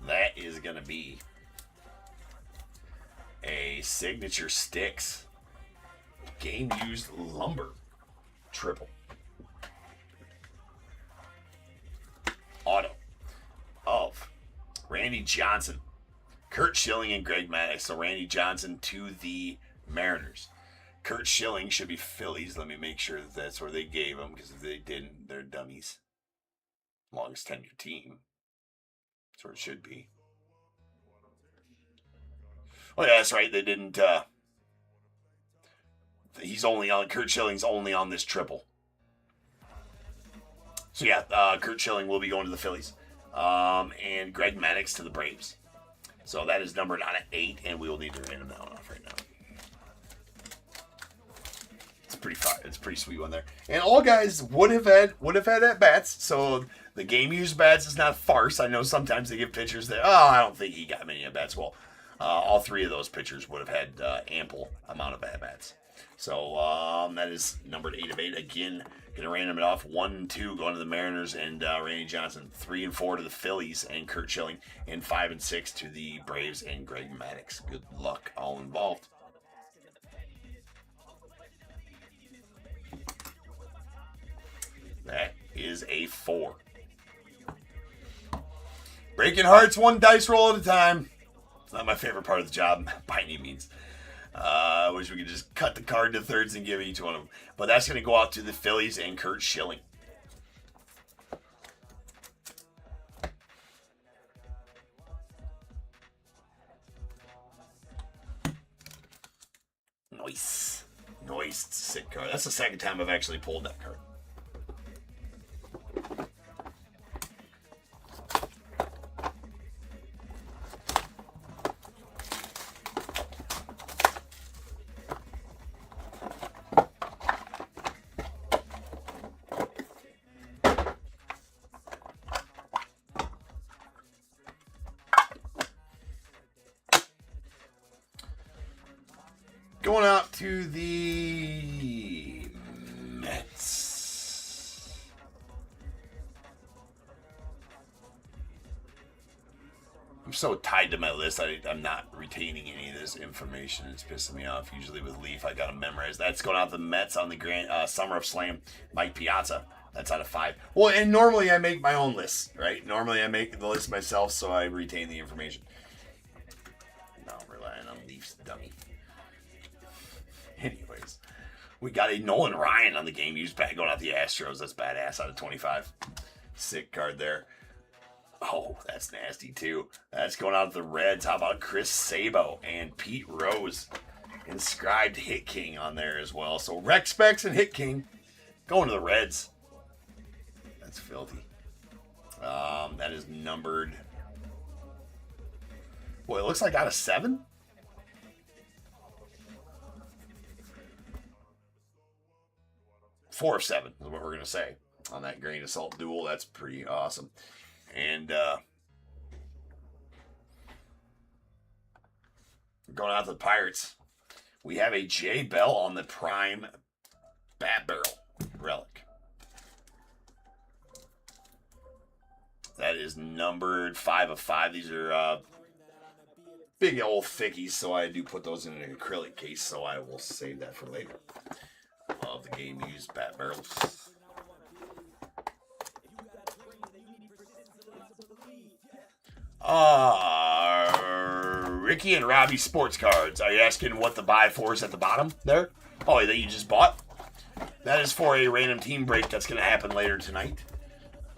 Speaker 1: that is going to be a Signature Sticks game used lumber triple. Auto of Randy Johnson, Kurt Schilling, and Greg Maddux. So Randy Johnson to the Mariners. Kurt Schilling should be Phillies. Let me make sure that that's where they gave him, because if they didn't, they're dummies. Longest tenured team. That's where it should be. Oh yeah, that's right. They didn't. he's only on, Curt Schilling's only on this triple. So yeah, Curt Schilling will be going to the Phillies. And Greg Maddux to the Braves. So that is numbered on at 8, and we will need to random that one off right now. It's pretty fun. It's a pretty sweet one there. And all guys would have had at bats. So the game used bats is not a farce. I know sometimes they give pitchers that, I don't think he got many at bats. Well, all 3 of those pitchers would have had ample amount of at bats. So that is numbered 8 of 8. Again, going to random it off. 1 and 2 going to the Mariners and Randy Johnson. 3 and 4 to the Phillies and Curt Schilling. And 5 and 6 to the Braves and Greg Maddux. Good luck, all involved. That is a 4. Breaking hearts, 1 dice roll at a time. It's not my favorite part of the job by any means. I wish we could just cut the card to thirds and give each one of them. But that's going to go out to the Phillies and Curt Schilling. Nice. Nice. Sick card. That's the second time I've actually pulled that card. Going out to the Mets. I'm so tied to my list, I'm not retaining any of this information. It's pissing me off. Usually with Leaf, I got to memorize. That's going out to the Mets on the Grand Summer of Slam. Mike Piazza. That's out of 5. Well, and normally I make my own lists, right? Normally I make the list myself, so I retain the information. Now I'm relying on Leaf's dummy. Anyways, we got a Nolan Ryan on the game used back going out the Astros. That's badass out of 25. Sick card there. Oh, that's nasty too. That's going out to the Reds. How about Chris Sabo and Pete Rose? Inscribed Hit King on there as well. So Rec Specs and Hit King going to the Reds. That's filthy. That is numbered. Boy, it looks like out of 7. 4 of 7 is what we're going to say on that grain of salt duel. That's pretty awesome. And going out to the Pirates, we have a Jay Bell on the Prime Bat Barrel relic. That is numbered 5 of 5. These are big old thickies, so I do put those in an acrylic case, so I will save that for later. Love the game used bat barrels. Ricky and Robbie sports cards. Are you asking what the buy for is at the bottom there? Oh, that you just bought? That is for a random team break that's going to happen later tonight.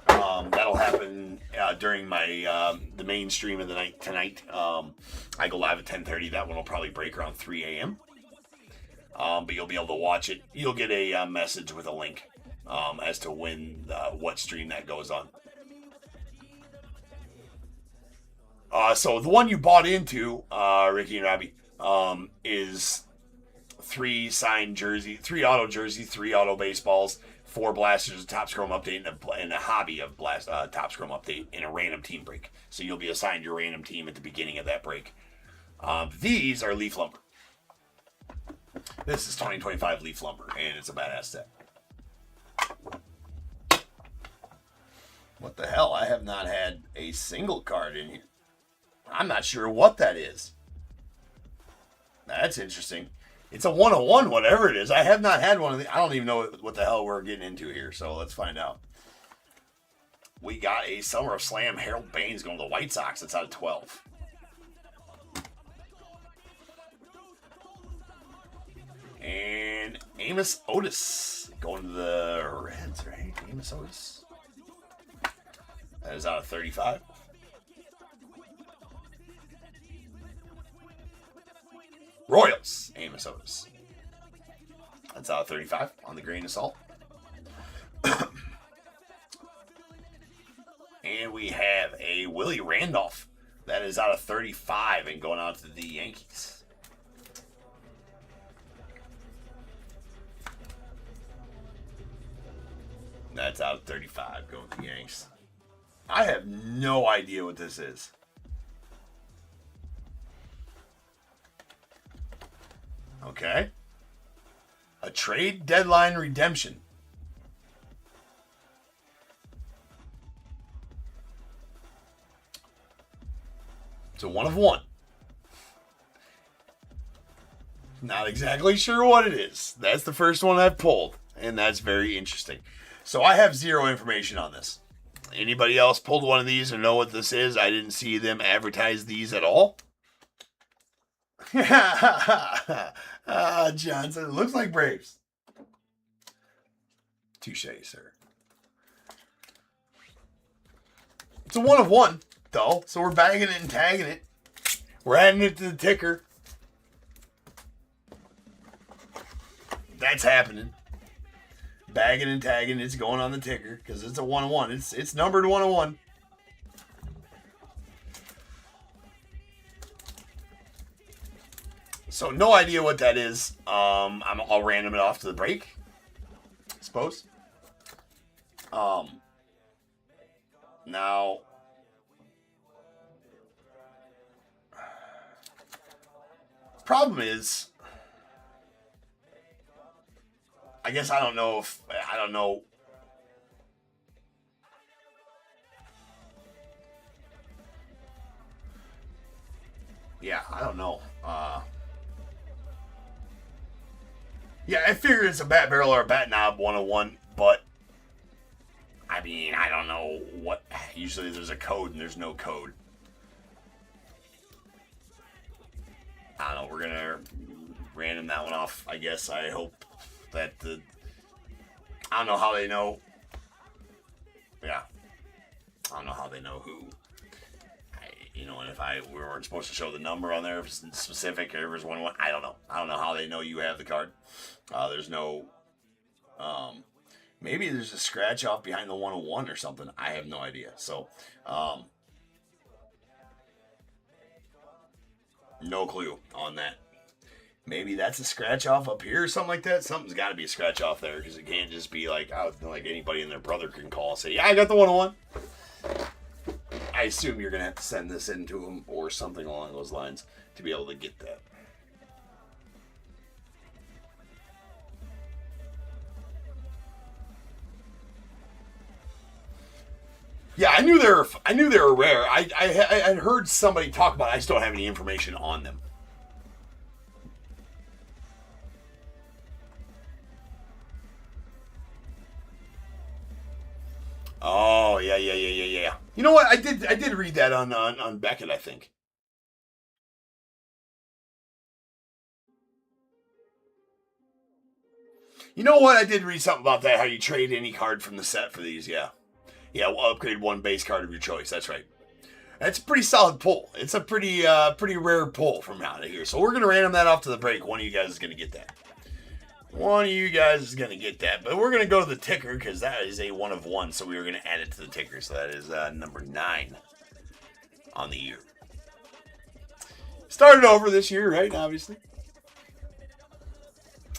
Speaker 1: That'll happen during my the main stream of the night tonight. I go live at 10:30. That one will probably break around 3 a.m. But you'll be able to watch it. You'll get a message with a link as to when, what stream that goes on. So the one you bought into, Ricky and Robbie, is 3 signed jersey, 3 auto jersey, 3 auto baseballs, 4 blasters, a Topps Chrome update, and a hobby of Topps Chrome update in a random team break. So you'll be assigned your random team at the beginning of that break. These are Leaf Lumber. This is 2025 Leaf Lumber, and it's a badass set. What the hell? I have not had a single card in here. I'm not sure what that is. That's interesting. It's a 101, whatever it is. I have not had one of these. I don't even know what the hell we're getting into here, so let's find out. We got a Summer of Slam Harold Baines going to the White Sox. That's out of 12. And Amos Otis going to the Reds, right? Amos Otis. That is out of 35. Royals, Amos Otis. That's out of 35 on the grain of salt. And we have a Willie Randolph. That is out of 35 and going out to the Yankees. That's out of 35 going to the Yanks. I have no idea what this is. Okay. A trade deadline redemption. So 1 of 1. Not exactly sure what it is. That's the first one I've pulled, and that's very interesting. So I have zero information on this. Anybody else pulled one of these or know what this is? I didn't see them advertise these at all. Johnson, it looks like Braves. Touche, sir. It's a 1 of 1, though, so we're bagging it and tagging it. We're adding it to the ticker. That's happening. Bagging and tagging, it's going on the ticker because it's a 1 of 1. It's numbered 1 of 1. So no idea what that is. I'll random it off to the break, I suppose. Now, problem is, I guess I don't know. Yeah, I don't know. Yeah, I figure it's a bat barrel or a bat knob 101, but I mean, I don't know what. Usually there's a code and there's no code. I don't know. We're gonna random that one off, I guess. I hope that I don't know how they know. Yeah. I don't know how they know who. And if we weren't supposed to show the number on there, if it's specific, or if it's 1-1, I don't know. I don't know how they know you have the card. There's no. Maybe there's a scratch off behind the 101 or something. I have no idea. So, no clue on that. Maybe that's a scratch off up here or something like that. Something's got to be a scratch off there because it can't just be like anybody and their brother can call and say, yeah, I got the 101. I assume you're going to have to send this in to them or something along those lines to be able to get that. Yeah, I knew they were rare. I had heard somebody talk about it. I just don't have any information on them. Oh, yeah. You know what? I did read that on Beckett, I think. You know what? I did read something about that, how you trade any card from the set for these, yeah. Yeah, we'll upgrade one base card of your choice. That's right. That's a pretty solid pull. It's a pretty rare pull from out of here. So we're going to random that off to the break. One of you guys is going to get that. One of you guys is going to get that. But we're going to go to the ticker because that is a 1 of 1. So we are going to add it to the ticker. So that is number 9 on the year. Started over this year, right? Obviously.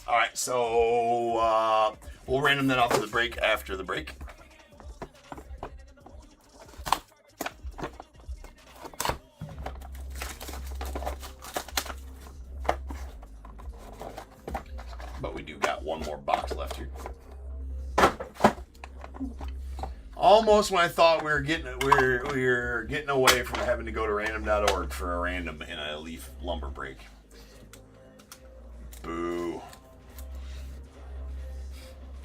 Speaker 1: All right. So we'll random that off to the break after the break. But we do got one more box left here. Almost when I thought we were getting away from having to go to random.org for a random in a leaf lumber break. Boo.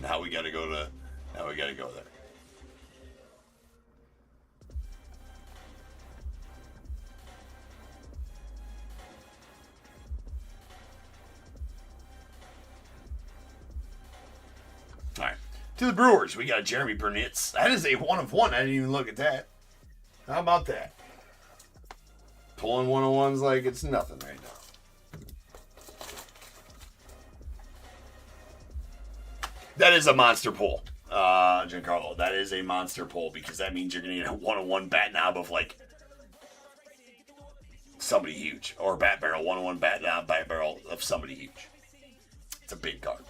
Speaker 1: Now we gotta go there. All right. To the Brewers, we got Jeremy Burnitz. That is a 1 of 1. I didn't even look at that. How about that? Pulling 101s like it's nothing right now. That is a monster pull, Giancarlo. That is a monster pull because that means you're going to get a 101 bat knob of like somebody huge, or bat barrel 101 bat knob bat barrel of somebody huge. It's a big card.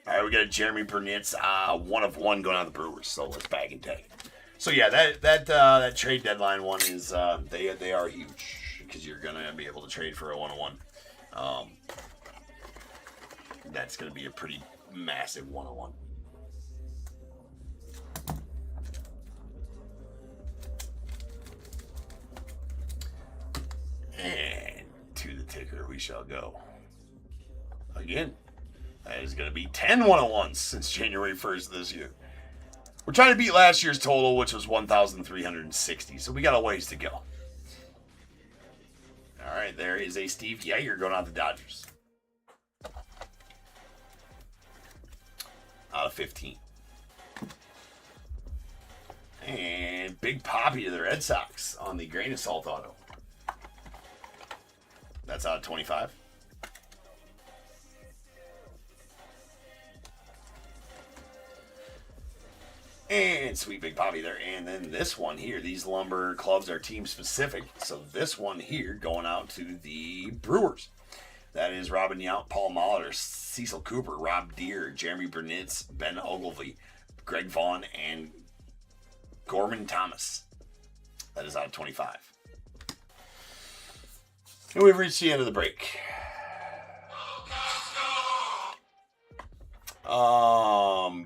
Speaker 1: All right, we got a Jeremy Burnitz 1 of 1 going on the Brewers. So let's bag and tag. So yeah, that trade deadline one is they are huge because you're going to be able to trade for a 101. That's going to be a pretty massive 101. And to the ticker we shall go. Again, that is going to be 10 101s since January 1st this year. We're trying to beat last year's total, which was 1,360. So we got a ways to go. All right, there is a Steve Yeager going out the Dodgers. Out of 15. And Big Poppy to the Red Sox on the Grain of Salt auto. That's out of 25. And sweet Big Poppy there. And then this one here, these lumber clubs are team specific. So this one here going out to the Brewers. That is Robin Yount, Paul Molitor, Cecil Cooper, Rob Deere, Jeremy Burnitz, Ben Ogilvy, Greg Vaughn, and Gorman Thomas. That is out of 25. And we've reached the end of the break.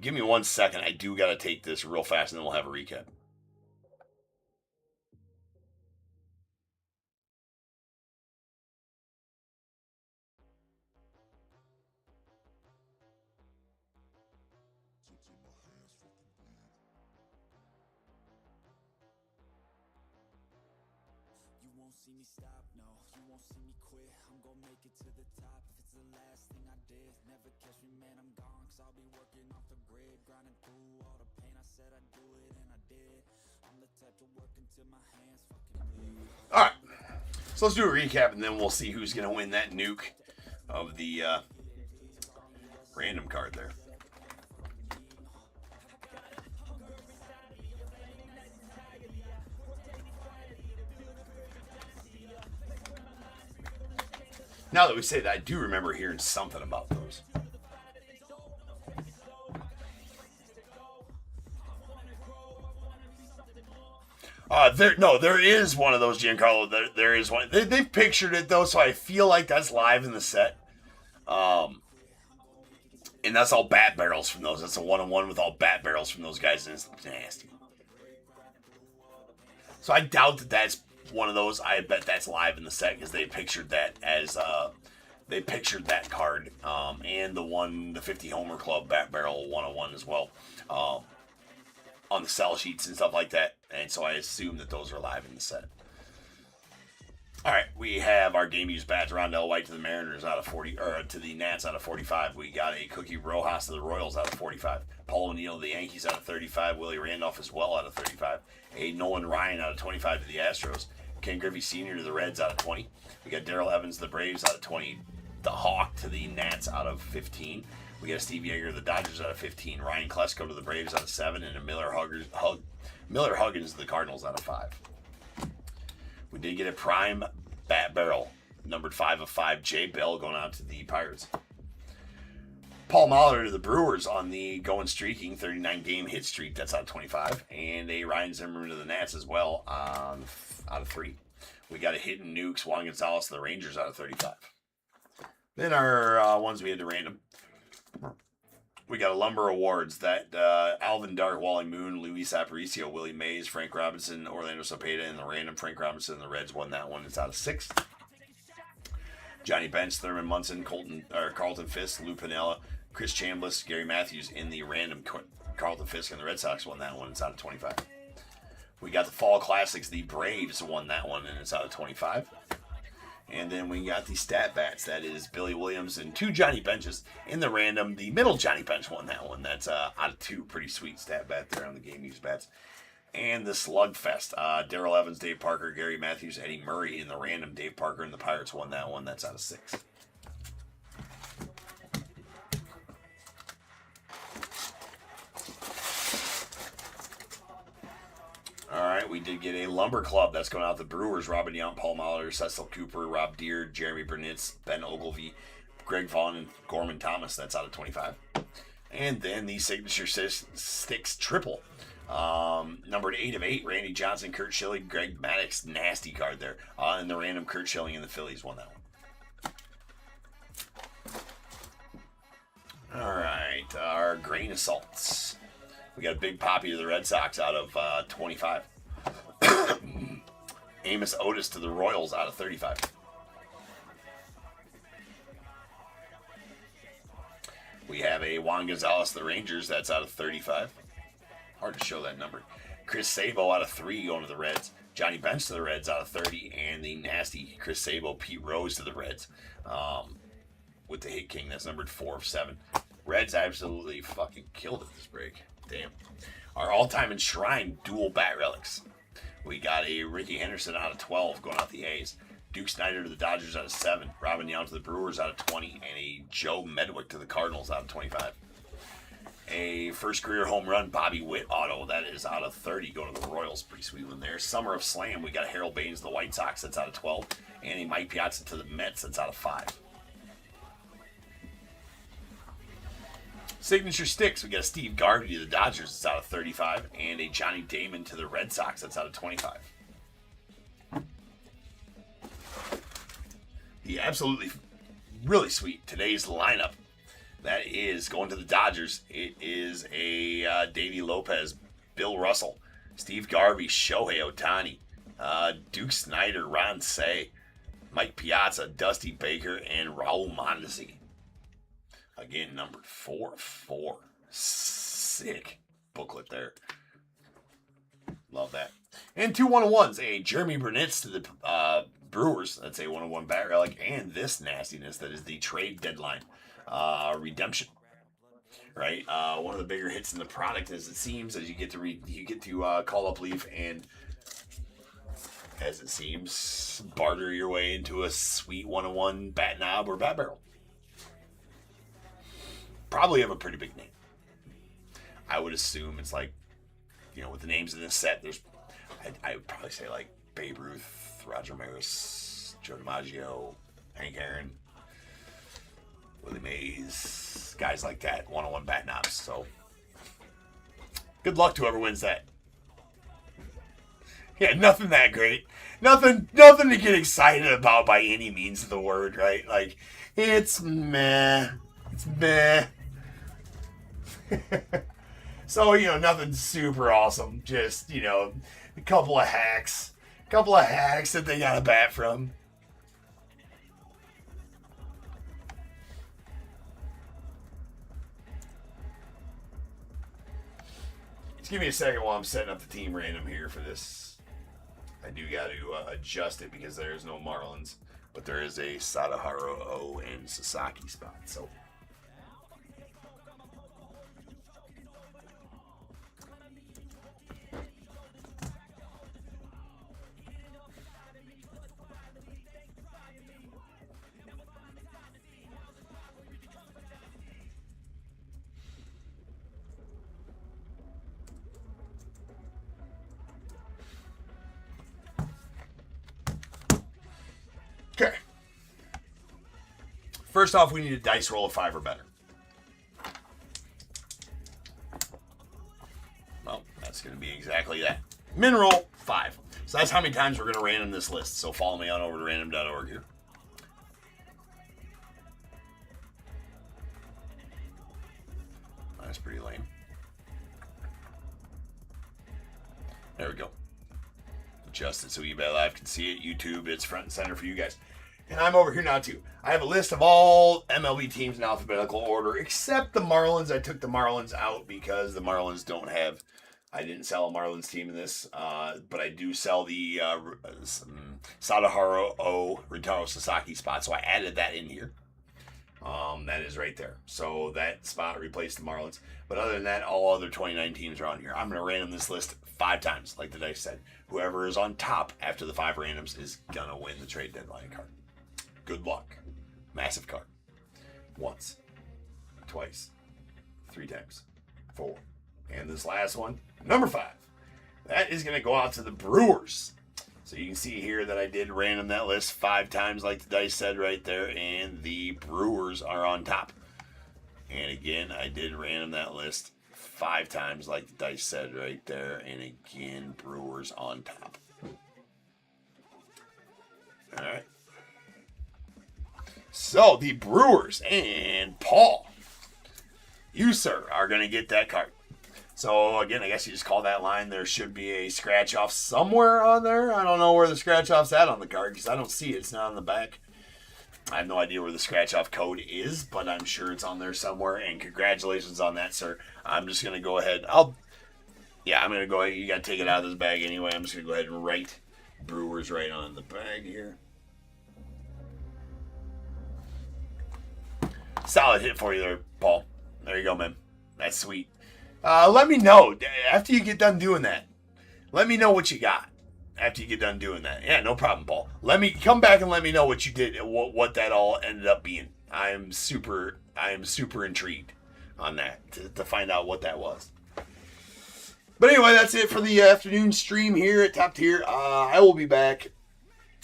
Speaker 1: Give me 1 second. I do got to take this real fast, and then we'll have a recap.
Speaker 2: You won't see me stop, no, you won't see me quit. I'm gonna make it to the top if it's the last thing I did. Never catch me, man, I'm gone, cause I'll be working off the grid. Grinding through all the pain, I said I'd do it, and I did. I'm the type to work until my hands fucking bleed.
Speaker 1: Alright, so let's do a recap, and then we'll see who's going to win that nuke of the random card there. Now that we say that, I do remember hearing something about those. There is one of those, Giancarlo. There is one. They've pictured it, though, so I feel like that's live in the set. And that's all bat barrels from those. That's a 1-on-1 with all bat barrels from those guys, and it's nasty. So I doubt that that's one of those. I bet that's live in the set because they pictured that as they pictured that card and the 50 Homer Club bat barrel 101 as well on the sell sheets and stuff like that. And so I assume that those are live in the set. All right, we have our game used bats. Rondell White to the Mariners out of 40, or to the Nats out of 45. We got a Cookie Rojas to the Royals out of 45. Paul O'Neill to the Yankees out of 35. Willie Randolph as well out of 35. A Nolan Ryan out of 25 to the Astros. Ken Griffey Sr. to the Reds out of 20. We got Darrell Evans to the Braves out of 20. The Hawk to the Nats out of 15. We got Steve Yeager to the Dodgers out of 15. Ryan Klesko to the Braves out of 7. And a Miller Huggins to the Cardinals out of 5. We did get a prime bat barrel, numbered 5 of 5. Jay Bell going out to the Pirates. Paul Molitor to the Brewers on the going streaking 39-game hit streak. That's out of 25. And a Ryan Zimmerman to the Nats as well out of 3. We got a hitting nukes. Juan Gonzalez to the Rangers out of 35. Then our ones we had to random. We got a Lumber Awards that Alvin Dark, Wally Moon, Luis Aparicio, Willie Mays, Frank Robinson, Orlando Cepeda, and the random Frank Robinson. The Reds won that one. It's out of 6. Johnny Bench, Thurman Munson, Carlton Fisk, Lou Piniella, Chris Chambliss, Gary Matthews in the random Carlton Fisk, and the Red Sox won that one. It's out of 25. We got the Fall Classics. The Braves won that one, and it's out of 25. And then we got the stat bats. That is Billy Williams and 2 Johnny Benches in the random. The middle Johnny Bench won that one. That's out of 2. Pretty sweet stat bat there on the game used bats. And the Slugfest. Darrell Evans, Dave Parker, Gary Matthews, Eddie Murray in the random. Dave Parker and the Pirates won that one. That's out of 6. right, we did get a Lumber Club. That's going out to the Brewers. Robin Yount, Paul Molitor, Cecil Cooper, Rob Deere, Jeremy Burnitz, Ben Ogilvie, Greg Vaughn, and Gorman Thomas. That's out of 25. And then the Signature Sticks triple. Numbered 8 of 8, Randy Johnson, Kurt Schilling, Greg Maddux. Nasty card there. And the random Kurt Schilling and the Phillies won that one. All right, our Grain Assaults. We got a big poppy to the Red Sox out of 25. Amos Otis to the Royals out of 35. We have a Juan Gonzalez to the Rangers. That's out of 35. Hard to show that number. Chris Sabo out of 3 going to the Reds. Johnny Bench to the Reds out of 30. And the nasty Chris Sabo, Pete Rose to the Reds. With the Hit King, that's numbered 4 of 7. Reds absolutely fucking killed it this break. Damn. Our all-time enshrined dual bat relics. We got a Ricky Henderson out of 12 going out the A's. Duke Snyder to the Dodgers out of 7. Robin Yount to the Brewers out of 20. And a Joe Medwick to the Cardinals out of 25. A first career home run Bobby Witt auto. That is out of 30 going to the Royals. Pretty sweet one there. Summer of Slam. We got Harold Baines to the White Sox. That's out of 12. And a Mike Piazza to the Mets. That's out of 5. Signature Sticks, we got a Steve Garvey to the Dodgers, that's out of 35, and a Johnny Damon to the Red Sox, that's out of 25. The absolutely really sweet today's lineup that is going to the Dodgers. It is a Davey Lopez, Bill Russell, Steve Garvey, Shohei Ohtani, Duke Snyder, Ron Cey, Mike Piazza, Dusty Baker, and Raul Mondesi. Again, numbered 4 of 4. Sick booklet there. Love that. And 2 101s. A Jeremy Burnitz to the Brewers. That's a 101 bat relic. And this nastiness that is the trade deadline redemption. Right? One of the bigger hits in the product, as it seems, as you get to call up Leaf and, as it seems, barter your way into a sweet 101 bat knob or bat barrel. Probably have a pretty big name. I would assume it's like, with the names in this set, I would probably say like Babe Ruth, Roger Maris, Joe DiMaggio, Hank Aaron, Willie Mays, guys like that, 101 bat knobs. So, good luck to whoever wins that. Yeah, nothing that great. Nothing to get excited about by any means of the word, right? Like, it's meh. It's meh. So, nothing super awesome. Just, a couple of hacks. That they got a bat from. Just give me a second while I'm setting up the team random here for this. I do got to adjust it because there is no Marlins. But there is a Sadaharu O and Sasaki spot. So, okay. First off, we need a dice roll of 5 or better. Well, that's going to be exactly that. Min roll 5. So that's how many times we're going to random this list. So follow me on over to random.org here. That's pretty lame. There we go. Adjust it so eBay Live can see it. YouTube, it's front and center for you guys. And I'm over here now too. I have a list of all MLB teams in alphabetical order, except the Marlins. I took the Marlins out because the Marlins don't have, I didn't sell a Marlins team in this, but I do sell the Sadaharu O Rintaro Sasaki spot, so I added that in here. That is right there. So that spot replaced the Marlins. But other than that, all other 29 teams are on here. I'm going to random this list 5 times, like the dice said. Whoever is on top after the 5 randoms is going to win the trade deadline card. Good luck. Massive card. Once. Twice. 3 times. 4. And this last one, number 5. That is going to go out to the Brewers. So you can see here that I did random that list 5 times like the dice said right there, and the Brewers are on top. And again, I did random that list 5 times like the dice said right there, and again, Brewers on top. All right. So the Brewers and Paul, you, sir, are going to get that card. So, again, I guess you just call that line. There should be a scratch-off somewhere on there. I don't know where the scratch-off's at on the card because I don't see it. It's not on the back. I have no idea where the scratch-off code is, but I'm sure it's on there somewhere. And congratulations on that, sir. I'm just going to go ahead. I'm going to go ahead. You got to take it out of this bag anyway. I'm just going to go ahead and write Brewers right on the bag here. Solid hit for you there, Paul. There you go, man. That's sweet. Let me know after you get done doing that. Let me know what you got after you get done doing that. Yeah, no problem, Paul. Let me come back and let me know what you did, what that all ended up being. I am super intrigued on that to find out what that was. But anyway, that's it for the afternoon stream here at Top Tier. I will be back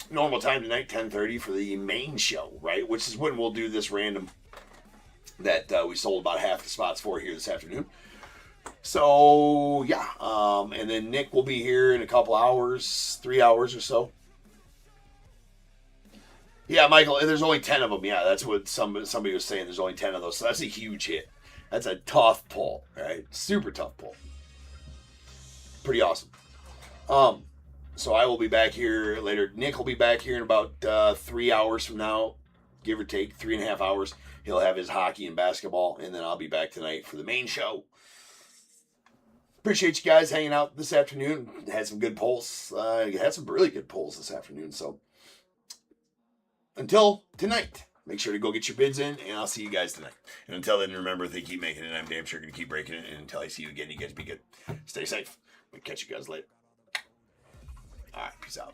Speaker 1: normal time tonight, 10:30 for the main show, right? Which is when we'll do this random that we sold about half the spots for here this afternoon. So, yeah. And then Nick will be here in a couple hours, 3 hours or so. Yeah, Michael, there's only 10 of them. Yeah, that's what somebody was saying. There's only 10 of those. So that's a huge hit. That's a tough pull, right? Super tough pull. Pretty awesome. So I will be back here later. Nick will be back here in about 3 hours from now, give or take 3.5 hours. He'll have his hockey and basketball, and then I'll be back tonight for the main show. Appreciate you guys hanging out this afternoon. Had some good polls. Had some really good polls this afternoon. So until tonight, make sure to go get your bids in, and I'll see you guys tonight. And until then, remember, if they keep making it, I'm damn sure going to keep breaking it. And until I see you again, you guys be good. Stay safe. We'll catch you guys later. All right, peace out.